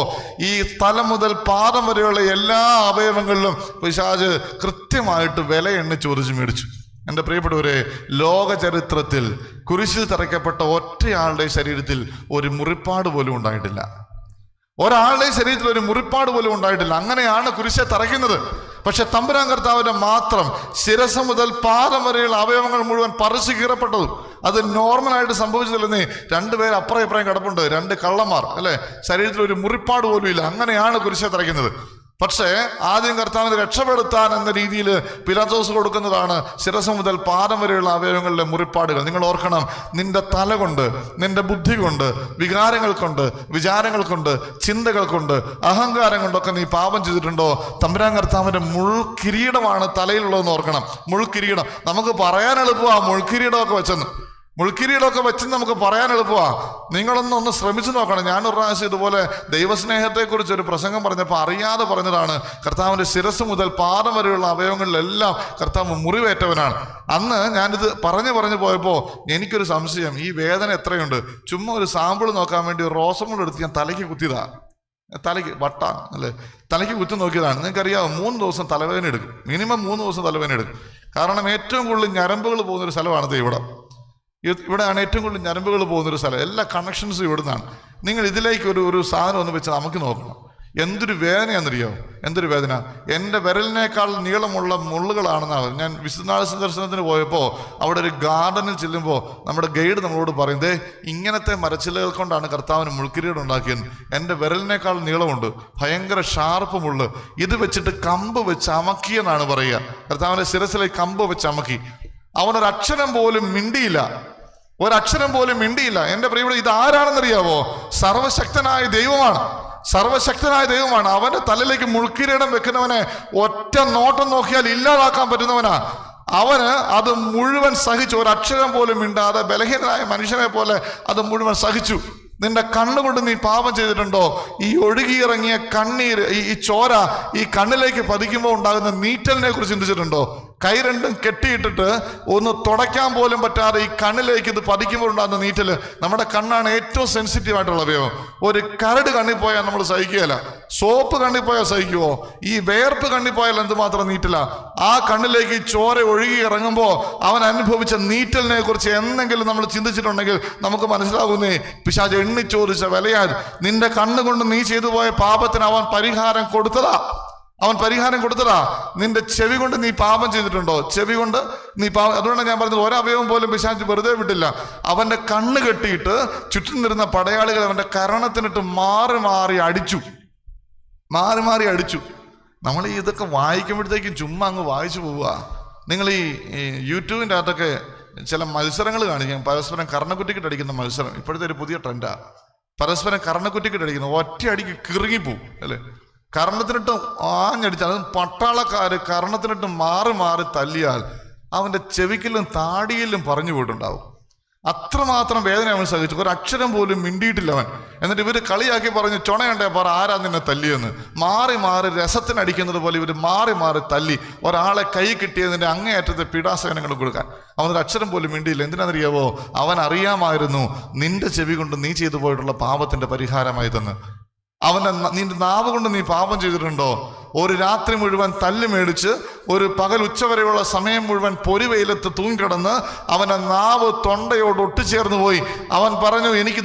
ഈ തല മുതൽ പാദം വരെയുള്ള എല്ലാ അവയവങ്ങളിലും പിശാച് കൃത്യമായിട്ട് വില എണ്ണി ചോദിച്ചു മേടിച്ചു. എൻ്റെ പ്രിയപ്പെട്ടവരെ, ലോക ചരിത്രത്തിൽ കുരിശിൽ തറയ്ക്കപ്പെട്ട ഒറ്റയാളുടെ ശരീരത്തിൽ ഒരു മുറിപ്പാട് പോലും ഉണ്ടായിട്ടില്ല. ഒരാളുടെ ശരീരത്തിൽ ഒരു മുറിപ്പാട് പോലും ഉണ്ടായിട്ടില്ല. അങ്ങനെയാണ് കുരിശെ തറയ്ക്കുന്നത്. പക്ഷെ തമ്പുരാൻ കർത്താവിന്റെ മാത്രം ശിരസ് മുതൽ പാദം വരെയുള്ള അവയവങ്ങൾ മുഴുവൻ പറിച്ചു കീറപ്പെട്ടതും അത് നോർമലായിട്ട് സംഭവിച്ചതല്ലെന്നേ. രണ്ടുപേർ അപ്പുറം ഇപ്പുറം കിടപ്പുണ്ട്, രണ്ട് കള്ളന്മാർ അല്ലെ, ശരീരത്തിൽ ഒരു മുറിപ്പാട് പോലും ഇല്ല. അങ്ങനെയാണ് കുരിശെ തറയ്ക്കുന്നത്. പക്ഷേ ആദ്യം കർത്താവിനെ രക്ഷപ്പെടുത്താൻ എന്ന രീതിയിൽ പിലാത്തോസ് കൊടുക്കുന്നതാണ് ശിരസ് മുതൽ പാദം വരെയുള്ള അവയവങ്ങളിലെ മുറിപ്പാടുകൾ. നിങ്ങൾ ഓർക്കണം, നിന്റെ തല കൊണ്ട്, നിന്റെ ബുദ്ധി കൊണ്ട്, വികാരങ്ങൾ കൊണ്ട്, വിചാരങ്ങൾ കൊണ്ട്, ചിന്തകൾ കൊണ്ട്, അഹങ്കാരം കൊണ്ടൊക്കെ നീ പാപം ചെയ്തിട്ടുണ്ടോ? തമ്പുരാൻ കർത്താവിന്റെ മുൾക്കിരീടമാണ് തലയിലുള്ളതെന്ന് ഓർക്കണം. മുൾക്കിരീടം നമുക്ക് പറയാൻ എളുപ്പമാണ്, മുൾക്കിരീടമൊക്കെ വെച്ചെന്ന്. മുൾക്കിരീടമൊക്കെ വെച്ച് നമുക്ക് പറയാൻ എളുപ്പമാണ്. നിങ്ങളൊന്ന് ശ്രമിച്ചു നോക്കണം. ഞാനൊരു പ്രാവശ്യം ഇതുപോലെ ദൈവസ്നേഹത്തെക്കുറിച്ച് ഒരു പ്രസംഗം പറഞ്ഞപ്പോൾ അറിയാതെ പറഞ്ഞതാണ്, കർത്താവിൻ്റെ ശിരസ് മുതൽ പാദം വരെയുള്ള അവയവങ്ങളിലെല്ലാം കർത്താവ് മുറിവേറ്റവനാണ്. അന്ന് ഞാനിത് പറഞ്ഞു പോയപ്പോൾ എനിക്കൊരു സംശയം, ഈ വേദന എത്രയുണ്ട്? ചുമ്മാ ഒരു സാമ്പിൾ നോക്കാൻ വേണ്ടി ഒരു റോസമുൾ എടുത്ത് ഞാൻ തലയ്ക്ക് കുത്തിയതാണ്. തലയ്ക്ക് വട്ടാണ് അല്ലേ, തലയ്ക്ക് കുത്തി നോക്കിയതാണ്. നിങ്ങൾക്കറിയാമോ, 3 ദിവസം തലവേദന എടുക്കും, മിനിമം 3 ദിവസം തലവേദന എടുക്കും. കാരണം ഏറ്റവും കൂടുതൽ ഞരമ്പുകൾ പോകുന്നൊരു സ്ഥലമാണ് ഇവിടെയാണ് ഏറ്റവും കൂടുതൽ ഞരമ്പുകൾ പോകുന്നൊരു സ്ഥലം. എല്ലാ കണക്ഷൻസും ഇവിടുന്നാണ്. നിങ്ങൾ ഇതിലേക്ക് ഒരു സാധനം ഒന്ന് വെച്ച് നമുക്ക് നോക്കണം. എന്തൊരു വേദനയാണെന്നറിയാമോ? എന്തൊരു വേദന! എൻ്റെ വിരലിനേക്കാൾ നീളമുള്ള മുള്ളുകളാണെന്നാണ്. ഞാൻ വിശുദ്ധനാൾ സന്ദർശനത്തിന് പോയപ്പോൾ അവിടെ ഒരു ഗാർഡനിൽ ചെല്ലുമ്പോൾ നമ്മുടെ ഗൈഡ് നമ്മളോട് പറയുന്നത്, ഇങ്ങനത്തെ മരച്ചില്ലകൾ കൊണ്ടാണ് കർത്താവിന് മുൾക്കിരീടം ഉണ്ടാക്കിയത്. എൻ്റെ വിരലിനേക്കാൾ നീളമുണ്ട്, ഭയങ്കര ഷാർപ്പ് മുള്ള്. ഇത് വെച്ചിട്ട് കമ്പ് വെച്ച് അമക്കിയെന്നാണ് പറയുക. കർത്താവിൻ്റെ ശിരസിലേക്ക് കമ്പ് വെച്ച് അമക്കി. അവനൊരക്ഷരം പോലും മിണ്ടിയില്ല, ഒരക്ഷരം പോലും മിണ്ടിയില്ല. എൻ്റെ പ്രിയപ്പെട്ട, ഇത് ആരാണെന്നറിയാവോ? സർവശക്തനായ ദൈവമാണ്. സർവശക്തനായ ദൈവമാണ്. അവന്റെ തലയിലേക്ക് മുൾക്കിരീടം വെക്കുന്നവനെ ഒറ്റ നോട്ടം നോക്കിയാൽ ഇല്ലാതാക്കാൻ പറ്റുന്നവനാ. അവന് അത് മുഴുവൻ സഹിച്ചു. ഒരക്ഷരം പോലും മിണ്ടാതെ ബലഹീനനായ മനുഷ്യനെ പോലെ അത് മുഴുവൻ സഹിച്ചു. നിന്റെ കണ്ണുകൊണ്ട് നീ പാപം ചെയ്തിട്ടുണ്ടോ? ഈ ഒഴുകിയിറങ്ങിയ കണ്ണീര്, ഈ ചോര ഈ കണ്ണിലേക്ക് പതിക്കുമ്പോൾ ഉണ്ടാകുന്ന നീറ്റലിനെ കുറിച്ച് ചിന്തിച്ചിട്ടുണ്ടോ? കൈ രണ്ടും കെട്ടിയിട്ടിട്ട് ഒന്ന് തുടയ്ക്കാൻ പോലും പറ്റാതെ ഈ കണ്ണിലേക്ക് ഇത് പതിക്കുമ്പോൾ ഉണ്ടാകുന്ന നീറ്റല്. നമ്മുടെ കണ്ണാണ് ഏറ്റവും സെൻസിറ്റീവ് ആയിട്ടുള്ള അവയവം. ഒരു കരട് കണ്ണിൽ പോയാൽ നമ്മൾ സഹിക്കുകയില്ല. സോപ്പ് കണ്ണിൽ പോയാൽ സഹിക്കുവോ? ഈ വേർപ്പ് കണ്ണിൽ പോയാൽ എന്തുമാത്രം നീറ്റല. ആ കണ്ണിലേക്ക് ഈ ചോര ഒഴുകി ഇറങ്ങുമ്പോൾ അവൻ അനുഭവിച്ച നീറ്റലിനെ കുറിച്ച് എന്തെങ്കിലും നമ്മൾ ചിന്തിച്ചിട്ടുണ്ടെങ്കിൽ നമുക്ക് മനസ്സിലാകുന്നേ, പിശാച് എണ്ണി ചോദിച്ച വിലയാൽ നിന്റെ കണ്ണുകൊണ്ട് നീ ചെയ്തു പോയ പാപത്തിന് അവൻ പരിഹാരം കൊടുത്തതാ. നിന്റെ ചെവി കൊണ്ട് നീ പാപം ചെയ്തിട്ടുണ്ടോ? ചെവി കൊണ്ട് നീ പാപം. അതുകൊണ്ടാണ് ഞാൻ പറഞ്ഞത്, ഒരവയവം പോലും പിശാച് വെറുതെ വിട്ടില്ല. അവന്റെ കണ്ണ് കെട്ടിയിട്ട് ചുറ്റും നിരുന്ന പടയാളികൾ അവന്റെ കരണത്തിനിട്ട് മാറി മാറി അടിച്ചു. നമ്മൾ ഇതൊക്കെ വായിക്കുമ്പോഴത്തേക്കും ചുമ്മാ അങ്ങ് വായിച്ചു പോവുക. നിങ്ങൾ ഈ യൂട്യൂബിൻ്റെ അകത്തൊക്കെ ചില മത്സരങ്ങൾ കാണിക്കാം, പരസ്പരം കർണക്കുറ്റിക്കിട്ട് അടിക്കുന്ന മത്സരം. ഇപ്പോഴത്തെ ഒരു പുതിയ ട്രെൻഡാ. പരസ്പരം കർണക്കുറ്റിക്കിട്ട് അടിക്കുന്ന, ഒറ്റ അടിക്ക് കിറുങ്ങിപ്പോവും അല്ലേ. കർണത്തിനിട്ട് ആഞ്ഞടിച്ചാൽ, അതും പട്ടാളക്കാര് കർണത്തിനിട്ട് മാറി മാറി തല്ലിയാൽ അവന്റെ ചെവിക്കലും താടിയിലും പറഞ്ഞു പോയിട്ടുണ്ടാവും. അത്രമാത്രം വേദന അവൻ സഹിച്ചു. ഒരക്ഷരം പോലും മിണ്ടിയിട്ടില്ല അവൻ. എന്നിട്ട് ഇവര് കളിയാക്കി പറഞ്ഞു, ചുണയുണ്ടേ പറ ആരാ നിന്നെ തല്ലിയെന്ന്. മാറി മാറി രസത്തിനടിക്കുന്നത് പോലെ ഇവര് മാറി മാറി തല്ലി ഒരാളെ കൈ കിട്ടിയതിന്റെ അങ്ങേയറ്റത്തെ പീഡാസഹനങ്ങൾ കൊടുക്കാൻ. അവനൊരു അക്ഷരം പോലും മിണ്ടിയില്ല. എന്തിനാണെന്നറിയാവോ? അവൻ അറിയാമായിരുന്നു നിന്റെ ചെവി കൊണ്ട് നീ ചെയ്തു പോയിട്ടുള്ള പാപത്തിന്റെ പരിഹാരമായി തന്നെ. നിന്റെ നാവ് കൊണ്ട് നീ പാപം ചെയ്തിട്ടുണ്ടോ? ഒരു രാത്രി മുഴുവൻ തല്ല് മേടിച്ച് ഒരു പകൽ ഉച്ചവരെയുള്ള സമയം മുഴുവൻ പൊരിവെയിലത്ത് തൂങ്ങിക്കിടന്ന് അവന്റെ നാവ് തൊണ്ടയോട് ഒട്ടിച്ചേർന്ന് പോയി. അവൻ പറഞ്ഞു, എനിക്ക്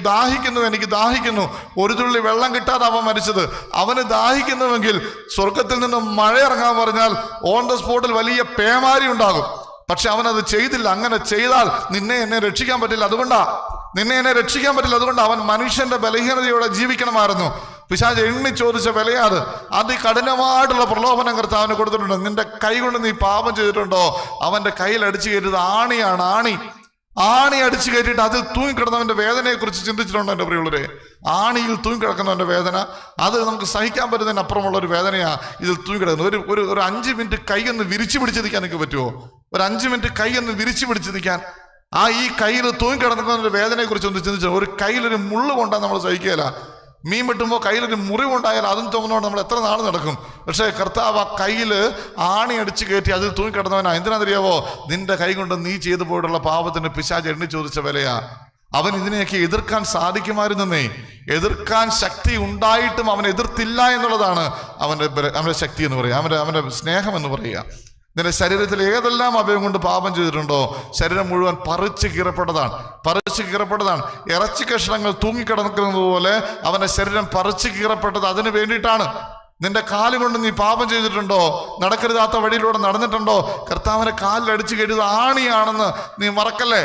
ദാഹിക്കുന്നു. ഒരു തുള്ളി വെള്ളം കിട്ടാതെ അവൻ മരിച്ചത്. അവന് ദാഹിക്കുന്നുവെങ്കിൽ സ്വർഗത്തിൽ നിന്ന് മഴ ഇറങ്ങാൻ പറഞ്ഞാൽ ഓൺ ദ സ്പോട്ടിൽ വലിയ പേമാരി ഉണ്ടാകും. പക്ഷെ അവനത് ചെയ്തില്ല. അങ്ങനെ ചെയ്താൽ എന്നെ രക്ഷിക്കാൻ പറ്റില്ല. അതുകൊണ്ട് അവൻ മനുഷ്യന്റെ ബലഹീനതയോടെ ജീവിക്കണമായിരുന്നു. പിശാച് എണ്ണി ചോദിച്ച വിലയാത്. അതികഠിനമായിട്ടുള്ള പ്രലോഭനം കർത്താവിന് കൊടുത്തിട്ടുണ്ട്. നിന്റെ കൈ കൊണ്ട് നീ പാപം ചെയ്തിട്ടുണ്ടോ? അവന്റെ കയ്യിൽ അടിച്ചു കയറ്റിയത് ആണിയാണ്. ആണി അടിച്ചു കയറ്റിയിട്ട് അതിൽ തൂങ്ങിക്കിടന്നവന്റെ വേദനയെ കുറിച്ച് ചിന്തിച്ചിട്ടുണ്ടോ എൻ്റെ പ്രിയമുള്ളവരെ? ആണിയിൽ തൂങ്ങിക്കിടക്കുന്നവന്റെ വേദന അത് നമുക്ക് സഹിക്കാൻ പറ്റുന്നതിന് അപ്പുറമുള്ള ഒരു വേദനയാ ഇതിൽ തൂങ്ങിക്കിടക്കുന്നത്. ഒരു 5 മിനിറ്റ് കൈ ഒന്ന് വിരിച്ചു പിടിച്ചിരിക്കാൻ നിങ്ങൾക്ക് പറ്റുമോ? ഒരു 5 മിനിറ്റ് കൈ ഒന്ന് വിരിച്ചു പിടിച്ച് നിൽക്കാൻ. ഈ കയ്യിൽ തൂങ്ങിക്കിടന്നതിന്റെ വേദനയെ കുറിച്ച് ഒന്ന് ചിന്തിച്ചു. ഒരു കയ്യിലൊരു മുള്ളു കൊണ്ടാൽ നമ്മൾ സഹിക്കുകയില്ല. മീൻ വെട്ടുമ്പോൾ കയ്യിലൊരു മുറിവുണ്ടായാൽ അതും തോന്നുന്നതുകൊണ്ട് നമ്മൾ എത്ര നാൾ നടക്കും. പക്ഷേ കർത്താവ് ആ കയ്യിൽ ആണി അടിച്ച് കയറ്റി അതിൽ തൂങ്ങിക്കിടന്നവനാ. എന്തിനാണെന്നറിയാവോ? നിന്റെ കൈ കൊണ്ട് നീ ചെയ്തു പോയിട്ടുള്ള പാപത്തിന് പിശാച് എണ്ണി ചോദിച്ച വിലയാ. അവൻ ഇതിനെയൊക്കെ എതിർക്കാൻ സാധിക്കുമായിരുന്നേ. എതിർക്കാൻ ശക്തി ഉണ്ടായിട്ടും അവൻ എതിർത്തില്ല എന്നുള്ളതാണ് അവന്റെ ശക്തി എന്ന് പറയുക, അവന്റെ സ്നേഹം എന്ന് പറയുക. നിന്റെ ശരീരത്തിൽ ഏതെല്ലാം അവയവം കൊണ്ട് പാപം ചെയ്തിട്ടുണ്ടോ, ശരീരം മുഴുവൻ പറിച്ച് കീറപ്പെട്ടതാണ്. ഇറച്ചി കഷ്ണങ്ങൾ തൂങ്ങിക്കിടക്കുന്നത് പോലെ അവന്റെ ശരീരം പറിച്ച് കീറപ്പെട്ടത് അതിന് വേണ്ടിയിട്ടാണ്. നിന്റെ കാലുകൊണ്ട് നീ പാപം ചെയ്തിട്ടുണ്ടോ, നടക്കരുതാത്ത വഴിയിലൂടെ നടന്നിട്ടുണ്ടോ, കർത്താവിനെ കാലിലടിച്ച് കയറ്റിയത് ആണിയാണെന്ന് നീ മറക്കല്ലേ.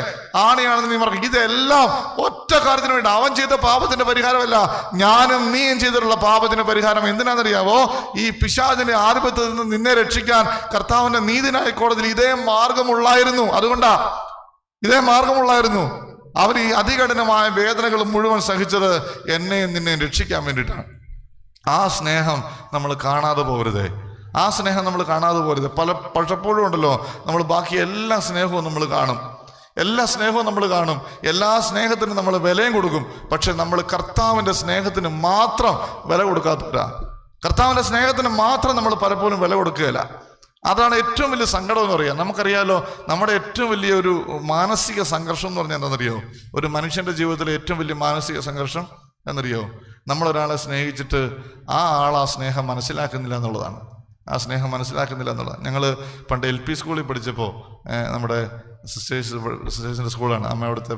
ഇതെല്ലാം ഒറ്റ കാര്യത്തിന് വേണ്ടി. അവൻ ചെയ്ത പാപത്തിന്റെ പരിഹാരമല്ല, ഞാനും നീയും ചെയ്തിട്ടുള്ള പാപത്തിന്റെ പരിഹാരം. എന്തിനാണെന്നറിയാവോ? ഈ പിശാചിന്റെ ആധിപത്യത്തിൽ നിന്ന് നിന്നെ രക്ഷിക്കാൻ കർത്താവിന്റെ നീതിന്യായ കോടതിയിൽ ഇതേ മാർഗമുള്ളായിരുന്നു. അവർ ഈ അതികഠിനമായ വേദനകൾ മുഴുവൻ സഹിച്ചത് എന്നെയും നിന്നെയും രക്ഷിക്കാൻ വേണ്ടിയിട്ടാണ്. ആ സ്നേഹം നമ്മൾ കാണാതെ പോകരുതേ. പലപ്പോഴും ഉണ്ടല്ലോ, നമ്മൾ ബാക്കി എല്ലാ സ്നേഹവും നമ്മൾ കാണും. എല്ലാ സ്നേഹത്തിനും നമ്മൾ വിലയും കൊടുക്കും. പക്ഷെ നമ്മൾ കർത്താവിൻ്റെ സ്നേഹത്തിന് മാത്രം വില കൊടുക്കാത്തവരാ. കർത്താവിൻ്റെ സ്നേഹത്തിന് മാത്രം നമ്മൾ പലപ്പോഴും വില കൊടുക്കുകയില്ല. അതാണ് ഏറ്റവും വലിയ സങ്കടം എന്ന് പറയാം. നമുക്കറിയാലോ, നമ്മുടെ ഏറ്റവും വലിയ ഒരു മാനസിക സംഘർഷം എന്ന് പറഞ്ഞാൽ എന്താണെന്നറിയോ? ഒരു മനുഷ്യന്റെ ജീവിതത്തിലെ ഏറ്റവും വലിയ മാനസിക സംഘർഷം എന്നറിയോ? നമ്മളൊരാളെ സ്നേഹിച്ചിട്ട് ആ ആൾ ആ സ്നേഹം മനസ്സിലാക്കുന്നില്ല എന്നുള്ളതാണ്. ഞങ്ങൾ പണ്ട് LP സ്കൂളിൽ പഠിച്ചപ്പോൾ, നമ്മുടെ സിസ്റ്റേഴ്സിൻ്റെ സ്കൂളാണ്, അമ്മ അവിടുത്തെ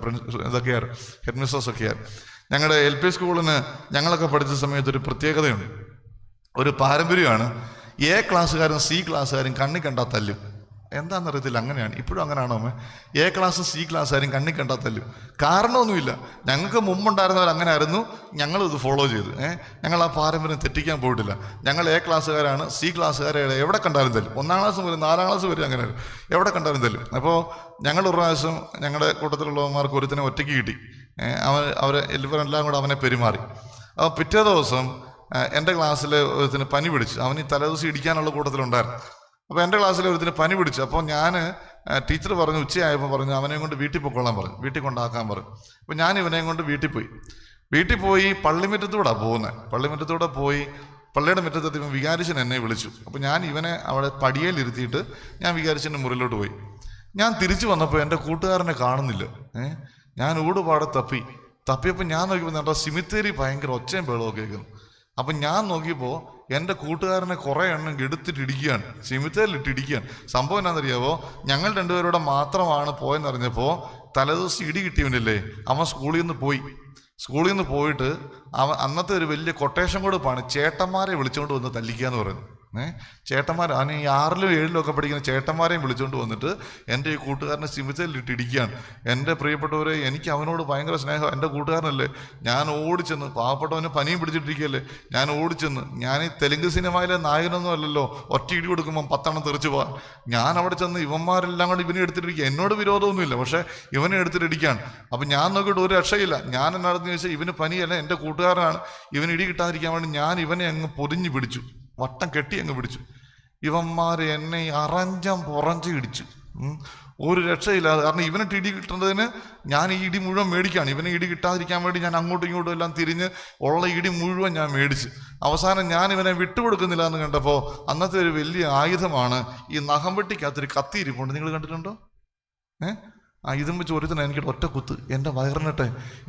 ഇതൊക്കെയാണ്, ഹെഡ് മിസ്സസ് ഒക്കെയാണ്. ഞങ്ങളുടെ LP സ്കൂളിന് ഞങ്ങളൊക്കെ പഠിച്ച സമയത്ത് ഒരു പ്രത്യേകതയുണ്ട്, ഒരു പാരമ്പര്യമാണ്. A ക്ലാസ്സുകാരും C ക്ലാസ്സുകാരും കണ്ണി കണ്ടാൽ തല്ലും. എന്താണെന്നറിയത്തില്ല, അങ്ങനെയാണ്. ഇപ്പോഴും അങ്ങനെയാണോ അമ്മ? A ക്ലാസ് C ക്ലാസ്സുകാരും കണ്ണി കണ്ടാൽ തല്ലും. കാരണമൊന്നുമില്ല. ഞങ്ങൾക്ക് മുമ്പുണ്ടായിരുന്നവർ അങ്ങനെ ആയിരുന്നു, ഞങ്ങളിത് ഫോളോ ചെയ്തു. ഞങ്ങൾ ആ പാരമ്പര്യം തെറ്റിക്കാൻ പോയിട്ടില്ല. ഞങ്ങൾ A ക്ലാസ്സുകാരാണ്, C ക്ലാസ്സുകാരെ എവിടെ കണ്ടാലും തല്ലും. 1-ാം ക്ലാസ് മുതൽ 4-ാം ക്ലാസ് വരെ അങ്ങനെ എവിടെ കണ്ടാലും തല്ലും. അപ്പോൾ ഞങ്ങൾ ഒരു പ്രാവശ്യം ഞങ്ങളുടെ കൂട്ടത്തിലുള്ളവന്മാർക്ക് ഒരുത്തിനെ ഒറ്റയ്ക്ക് കിട്ടി. ഇവരെല്ലാം കൂടെ അവനെ പെരുമാറി. അപ്പോൾ പിറ്റേ ദിവസം എൻ്റെ ക്ലാസ്സിൽ ഒരുത്തിന് പനി പിടിച്ചു. അവൻ ഈ തലേദിവസം ഇടിക്കാനുള്ള കൂട്ടത്തിലുണ്ടായിരുന്നു. അപ്പോൾ എൻ്റെ ക്ലാസ്സിൽ ഒരുത്തിന് പനി പിടിച്ചു. അപ്പോൾ ഞാൻ ടീച്ചർ പറഞ്ഞു, ഉച്ചയായപ്പോൾ പറഞ്ഞു അവനെയും കൊണ്ട് വീട്ടിൽ പൊക്കോളാൻ പറഞ്ഞു, വീട്ടിൽ കൊണ്ടാക്കാൻ പറഞ്ഞു. അപ്പോൾ ഞാൻ ഇവനെയും കൊണ്ട് വീട്ടിൽ പോയി പള്ളിമുറ്റത്തൂടെ പോയി പള്ളിയുടെ മുറ്റത്തെത്തി വികാരിച്ചൻ എന്നെ വിളിച്ചു. അപ്പോൾ ഞാൻ ഇവനെ അവിടെ പടിയേലിരുത്തിയിട്ട് ഞാൻ വികാരിച്ചൻ്റെ മുറിയിലോട്ട് പോയി. ഞാൻ തിരിച്ചു വന്നപ്പോൾ എൻ്റെ കൂട്ടുകാരനെ കാണുന്നില്ല. ഞാൻ ഊടുപാടെ തപ്പിയപ്പോൾ ഞാൻ നോക്കിയപ്പോൾ എന്താ സിമിത്തേരി ഭയങ്കര ഒച്ചയും ബഹളവും കേൾക്കുന്നു. അപ്പം ഞാൻ നോക്കിയപ്പോൾ എൻ്റെ കൂട്ടുകാരനെ കുറേ എണ്ണം എടുത്തിട്ട് ഇടിക്കുകയാണ്, സിമിത്തേരിലിട്ട് ഇടിക്കുകയാണ്. സംഭവം എന്താണെന്നറിയാവോ? ഞങ്ങൾ രണ്ടുപേരോടെ മാത്രമാണ് പോയെന്നറിഞ്ഞപ്പോൾ തലേദിവസം ഇടി കിട്ടിയവനില്ലേ, അവൻ സ്കൂളിൽ നിന്ന് പോയിട്ട് അവൻ അന്നത്തെ ഒരു വലിയ കൊട്ടേഷൻ കൂടെ പാണ്, ചേട്ടന്മാരെ വിളിച്ചുകൊണ്ട് വന്ന് തല്ലിക്കുക എന്ന് പറയുന്നത്. ചേട്ടന്മാർ, അവന് ഈ 6-ലും 7-ലും ഒക്കെ പഠിക്കുന്ന ചേട്ടന്മാരെയും വിളിച്ചുകൊണ്ട് വന്നിട്ട് എൻ്റെ ഈ കൂട്ടുകാരനെ സിമിത്തേരിലിട്ട് ഇടിക്കുകയാണ്. എൻ്റെ പ്രിയപ്പെട്ടവരെ, എനിക്ക് അവനോട് ഭയങ്കര സ്നേഹം. എൻ്റെ കൂട്ടുകാരനല്ലേ. ഞാൻ ഓടിച്ചെന്ന്, പാവപ്പെട്ടവന് പനിയും പിടിച്ചിട്ടിരിക്കുകയല്ലേ, ഞാൻ ഓടിച്ചെന്ന്, ഞാൻ ഈ തെലുങ്ക് സിനിമയിലെ നായകനൊന്നും അല്ലല്ലോ, ഒറ്റ ഇടി കൊടുക്കുമ്പം 10 എണ്ണം തെറിച്ചു പോകാൻ. ഞാൻ അവിടെ ചെന്ന് ഇവന്മാരെല്ലാം കൂടി ഇവനെ എടുത്തിട്ടിരിക്കുക. എന്നോട് വിരോധമൊന്നുമില്ല, പക്ഷേ ഇവനെ എടുത്തിട്ടിരിക്കുകയാണ്. അപ്പം ഞാൻ നോക്കിയിട്ട് ഒരു രക്ഷയില്ല. ഞാൻ എന്നാണെന്ന് ചോദിച്ചാൽ ഇവന് പനിയല്ല, എൻ്റെ കൂട്ടുകാരനാണ്. ഇവന് ഇടി കിട്ടാതിരിക്കാൻ വേണ്ടി ഞാൻ ഇവനെ അങ്ങ് പൊതിഞ്ഞ് പിടിച്ചു, വട്ടം കെട്ടി അങ്ങ് പിടിച്ചു. ഇവന്മാർ എന്നെ പുറഞ്ച് ഇടിച്ചു. ഒരു രക്ഷയില്ലാതെ. കാരണം ഇവനിട്ട് ഇടി കിട്ടുന്നതിന് ഞാൻ ഈ ഇടി മുഴുവൻ മേടിക്കുകയാണ്. ഇവനെ ഇടി കിട്ടാതിരിക്കാൻ വേണ്ടി ഞാൻ അങ്ങോട്ടും ഇങ്ങോട്ടും എല്ലാം തിരിഞ്ഞ് ഉള്ള ഇടി മുഴുവൻ ഞാൻ മേടിച്ച് അവസാനം ഞാൻ ഇവനെ വിട്ടുകൊടുക്കുന്നില്ല എന്ന് കണ്ടപ്പോൾ അന്നത്തെ ഒരു വലിയ ആയുധമാണ് ഈ നഖം വെട്ടിക്കകത്തൊരു കത്തി ഇരിപ്പുണ്ട്. നിങ്ങൾ കണ്ടിട്ടുണ്ടോ? ഇതും വെച്ച് ഒരുത്തിന് എനിക്കൊരു ഒറ്റ കുത്ത് എൻ്റെ വയറിനിട്ടെ.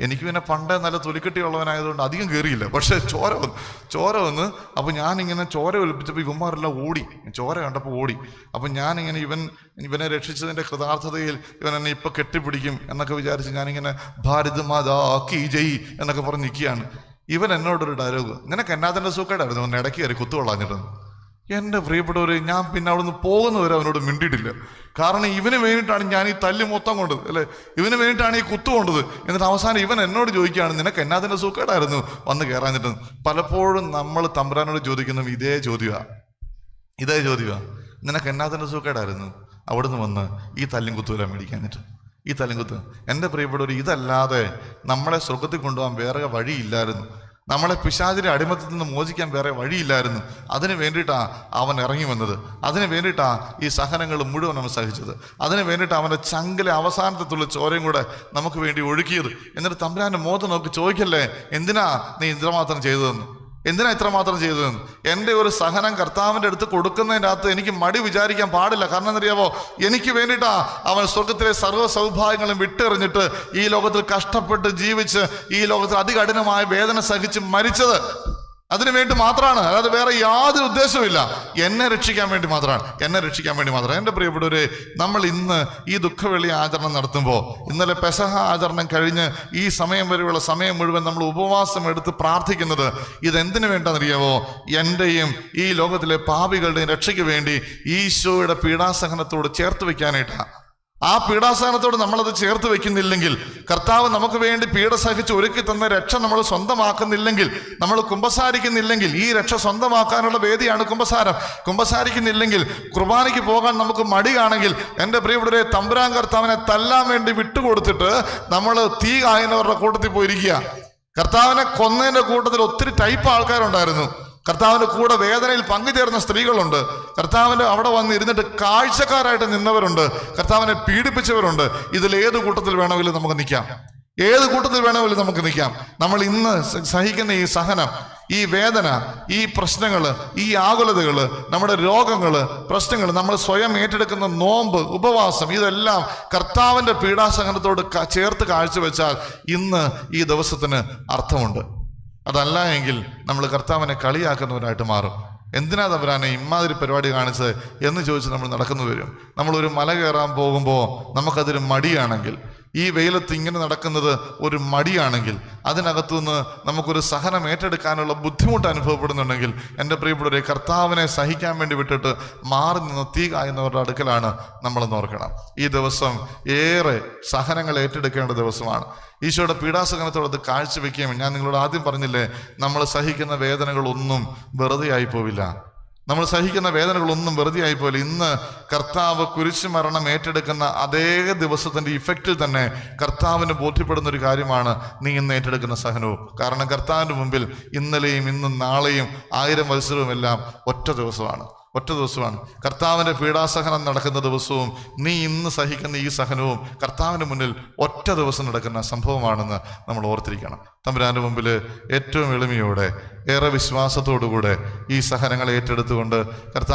എനിക്ക് പിന്നെ പണ്ടേ നല്ല തൊലിക്കെട്ടിയുള്ളവനായതുകൊണ്ട് അധികം കയറിയില്ല, പക്ഷേ ചോര വന്ന്. അപ്പോൾ ഞാനിങ്ങനെ ചോര ഒലിപ്പിച്ചപ്പോൾ ഇവന്മാരെല്ലാം ഓടി, ചോര കണ്ടപ്പോൾ ഓടി. അപ്പം ഞാനിങ്ങനെ ഇവനെ രക്ഷിച്ചതിൻ്റെ കൃതാർത്ഥതയിൽ ഇവൻ എന്നെ ഇപ്പം കെട്ടിപ്പിടിക്കും എന്നൊക്കെ വിചാരിച്ച് ഞാനിങ്ങനെ ഭാരത് മാതാ കീ ജയ് എന്നൊക്കെ പറഞ്ഞ് നിൽക്കുകയാണ്. ഇവൻ എന്നോടൊരു ഡയലോഗ്, നിനക്ക് എന്നാത്തിൻ്റെ സൂക്കേടായിരുന്നു അവൻ ഇടയ്ക്ക് കയറി കുത്തുകൊള്ളാഞ്ഞിട്ടെന്ന്. എൻ്റെ പ്രിയപ്പെട്ടവർ, ഞാൻ പിന്നെ അവിടെ നിന്ന് പോകുന്നവരെ അവനോട് മിണ്ടിയിട്ടില്ല. കാരണം ഇവന് വേണ്ടിയിട്ടാണ് ഞാൻ ഈ തല്ല് മൊത്തം കൊണ്ടത്, അല്ലേ? ഇവന് വേണ്ടിയിട്ടാണ് ഈ കുത്തു കൊണ്ടത്. എന്നിട്ട് അവസാനം ഇവൻ എന്നോട് ചോദിക്കുകയാണ്, നിനക്ക് എന്നാത്തിൻ്റെ സൂക്കേടായിരുന്നു വന്ന് കയറാഞ്ഞിട്ട്. പലപ്പോഴും നമ്മൾ തമ്പുരാനോട് ചോദിക്കുന്നത് ഇതേ ചോദ്യമാണ്, നിനക്ക് എന്നാത്തിൻ്റെ സൂക്കേടായിരുന്നു അവിടുന്ന് വന്ന് ഈ തല്ലും കുത്തുവെല്ലാം മേടിക്കാഞ്ഞിട്ട്, ഈ തല്ലും കുത്ത്. എൻ്റെ പ്രിയപ്പെട്ടവർ, ഇതല്ലാതെ നമ്മളെ സ്വർഗത്തിൽ കൊണ്ടുപോകാൻ വേറെ വഴിയില്ലായിരുന്നു. നമ്മളെ പിശാചിന്റെ അടിമത്തത്തിൽ നിന്ന് മോചിക്കാൻ വേറെ വഴിയില്ലായിരുന്നു. അതിന് വേണ്ടിയിട്ടാണ് അവൻ ഇറങ്ങി വന്നത്. അതിന് വേണ്ടിയിട്ടാണ് ഈ സഹനങ്ങൾ മുഴുവൻ അവൻ സഹിച്ചത്. അതിന് വേണ്ടിയിട്ട് അവൻ്റെ ചങ്കിലെ അവസാനത്തുള്ള ചോരയും കൂടെ നമുക്ക് വേണ്ടി ഒഴുക്കിയത്. എന്നിട്ട് തമ്പുരാൻ്റെ മുഖത്ത് നോക്കി ചോദിക്കല്ലേ, എന്തിനാ നീ ഇത്രമാത്രം ചെയ്തതെന്ന്, എന്തിനാ ഇത്രമാത്രം ചെയ്തതെന്ന്. എൻ്റെ ഒരു സഹനം കർത്താവിൻ്റെ അടുത്ത് കൊടുക്കുന്നതിൻ്റെ അകത്ത് എനിക്ക് മടി വിചാരിക്കാൻ പാടില്ല. കാരണം എന്നറിയാമോ, എനിക്ക് വേണ്ടിയിട്ടാ അവൻ സ്വർഗത്തിലെ സർവ്വ സൗഭാഗ്യങ്ങളും വിട്ടെറിഞ്ഞിട്ട് ഈ ലോകത്തിൽ കഷ്ടപ്പെട്ട് ജീവിച്ച് ഈ ലോകത്തിൽ അതികഠിനമായ വേദന സഹിച്ച് മരിച്ചത്. അതിനു വേണ്ടി മാത്രമാണ്, അല്ലാതെ വേറെ യാതൊരു ഉദ്ദേശവുമില്ല. എന്നെ രക്ഷിക്കാൻ വേണ്ടി മാത്രമാണ്, എന്നെ രക്ഷിക്കാൻ വേണ്ടി മാത്രമാണ്. എൻ്റെ പ്രിയപ്പെട്ടവരെ, നമ്മൾ ഇന്ന് ഈ ദുഃഖവെള്ളി ആചരണം നടത്തുമ്പോൾ, ഇന്നലെ പെസഹ ആചരണം കഴിഞ്ഞ് ഈ സമയം വരെയുള്ള സമയം മുഴുവൻ നമ്മൾ ഉപവാസം എടുത്ത് പ്രാർത്ഥിക്കുന്നത് ഇതെന്തിനു വേണ്ടെന്നറിയാവോ? എൻ്റെയും ഈ ലോകത്തിലെ പാപികളുടെയും രക്ഷയ്ക്ക് വേണ്ടി ഈശോയുടെ പീഡാസഹനത്തോട് ചേർത്ത് വെക്കാനായിട്ടാണ്. ആ പീഡാസഹനത്തോട് നമ്മളത് ചേർത്ത് വെക്കുന്നില്ലെങ്കിൽ, കർത്താവ് നമുക്ക് വേണ്ടി പീഡ സഹിച്ച് ഒരുക്കി തന്ന രക്ഷ നമ്മൾ സ്വന്തമാക്കുന്നില്ലെങ്കിൽ, നമ്മൾ കുമ്പസാരിക്കുന്നില്ലെങ്കിൽ, ഈ രക്ഷ സ്വന്തമാക്കാനുള്ള വേദിയാണ് കുമ്പസാരം. കുമ്പസാരിക്കുന്നില്ലെങ്കിൽ, കുർബാനയ്ക്ക് പോകാൻ നമുക്ക് മടിയാണെങ്കിൽ, എൻ്റെ പ്രിയപ്പെട്ടവരെ, തമ്പുരാൻ കർത്താവിനെ തല്ലാൻ വേണ്ടി വിട്ടുകൊടുത്തിട്ട് നമ്മൾ തീ കായുന്നവരുടെ കൂട്ടത്തിൽ പോയിരിക്കുക. കർത്താവിനെ കൊന്നതിൻ്റെ കൂട്ടത്തിൽ ഒത്തിരി ടൈപ്പ് ആൾക്കാരുണ്ടായിരുന്നു. കർത്താവിൻ്റെ കൂടെ വേദനയിൽ പങ്കുചേർന്ന സ്ത്രീകളുണ്ട്. കർത്താവിൻ്റെ അവിടെ വന്ന് ഇരുന്നിട്ട് കാഴ്ചക്കാരായിട്ട് നിന്നവരുണ്ട്. കർത്താവിനെ പീഡിപ്പിച്ചവരുണ്ട്. ഇതിലേത് കൂട്ടത്തിൽ വേണമെങ്കിലും നമുക്ക് നിൽക്കാം, ഏത് കൂട്ടത്തിൽ വേണമെങ്കിലും നമുക്ക് നിൽക്കാം. നമ്മൾ ഇന്ന് സഹിക്കുന്ന ഈ സഹനം, ഈ വേദന, ഈ പ്രശ്നങ്ങൾ, ഈ ആകുലതകൾ, നമ്മുടെ രോഗങ്ങൾ, പ്രശ്നങ്ങൾ, നമ്മൾ സ്വയം ഏറ്റെടുക്കുന്ന നോമ്പ്, ഉപവാസം, ഇതെല്ലാം കർത്താവിൻ്റെ പീഡാസഹനത്തോട് ചേർത്ത് കാഴ്ചവെച്ചാൽ ഇന്ന് ഈ ദിവസത്തിന് അർത്ഥമുണ്ട്. അതല്ല എങ്കിൽ നമ്മൾ കർത്താവിനെ കളിയാക്കുന്നവരായിട്ട് മാറും. എന്തിനാ തമ്പുരാനെ ഇമ്മാതിരി പരിപാടി കാണിച്ചത് എന്ന് ചോദിച്ച് നമ്മൾ നടക്കുന്നു വരും. നമ്മളൊരു മല കയറാൻ പോകുമ്പോൾ നമുക്കതൊരു മടിയാണെങ്കിൽ, ഈ വെയിലത്ത് ഇങ്ങനെ നടക്കുന്നത് ഒരു മടിയാണെങ്കിൽ, അതിനകത്തുനിന്ന് നമുക്കൊരു സഹനം ഏറ്റെടുക്കാനുള്ള ബുദ്ധിമുട്ട് അനുഭവപ്പെടുന്നുണ്ടെങ്കിൽ, എൻ്റെ പ്രിയപ്പെട്ടവരെ, കർത്താവിനെ സഹിക്കാൻ വേണ്ടി വിട്ടിട്ട് മാറി നിന്ന് തീ കായുന്നവരുടെ അടുക്കലാണ് നമ്മളെന്ന് ഓർക്കണം. ഈ ദിവസം ഏറെ സഹനങ്ങൾ ഏറ്റെടുക്കേണ്ട ദിവസമാണ്. ഈശോയുടെ പീഡാസഹനത്തോട് അത് കാഴ്ചവെക്കുകയും, ഞാൻ നിങ്ങളോട് ആദ്യം പറഞ്ഞില്ലേ, നമ്മൾ സഹിക്കുന്ന വേദനകളൊന്നും വെറുതെ ആയി പോവില്ല. നമ്മൾ സഹിക്കുന്ന വേദനകളൊന്നും വെറുതെ ആയിപ്പോലെ. ഇന്ന് കർത്താവ് കുരിശ് മരണം ഏറ്റെടുക്കുന്ന അതേ ദിവസത്തിന്റെ ഇഫക്റ്റിൽ തന്നെ കർത്താവിന് ബോധ്യപ്പെടുന്ന ഒരു കാര്യമാണ് നീ ഇന്ന് ഏറ്റെടുക്കുന്ന സഹനവും. കാരണം കർത്താവിൻ്റെ മുമ്പിൽ ഇന്നലെയും ഇന്നും നാളെയും 1000 വത്സരവും എല്ലാം ഒറ്റ ദിവസമാണ്. കർത്താവിൻ്റെ പീഡാസഹനം നടക്കുന്ന ദിവസവും നീ ഇന്ന് സഹിക്കുന്ന ഈ സഹനവും കർത്താവിന് മുന്നിൽ ഒറ്റ ദിവസം നടക്കുന്ന സംഭവമാണെന്ന് നമ്മൾ ഓർത്തിരിക്കണം. തമ്പുരാൻ്റെ മുമ്പിൽ ഏറ്റവും എളിമയോടെ, ഏറെ വിശ്വാസത്തോടുകൂടെ ഈ സഹനങ്ങൾ ഏറ്റെടുത്തുകൊണ്ട് കർത്താവ്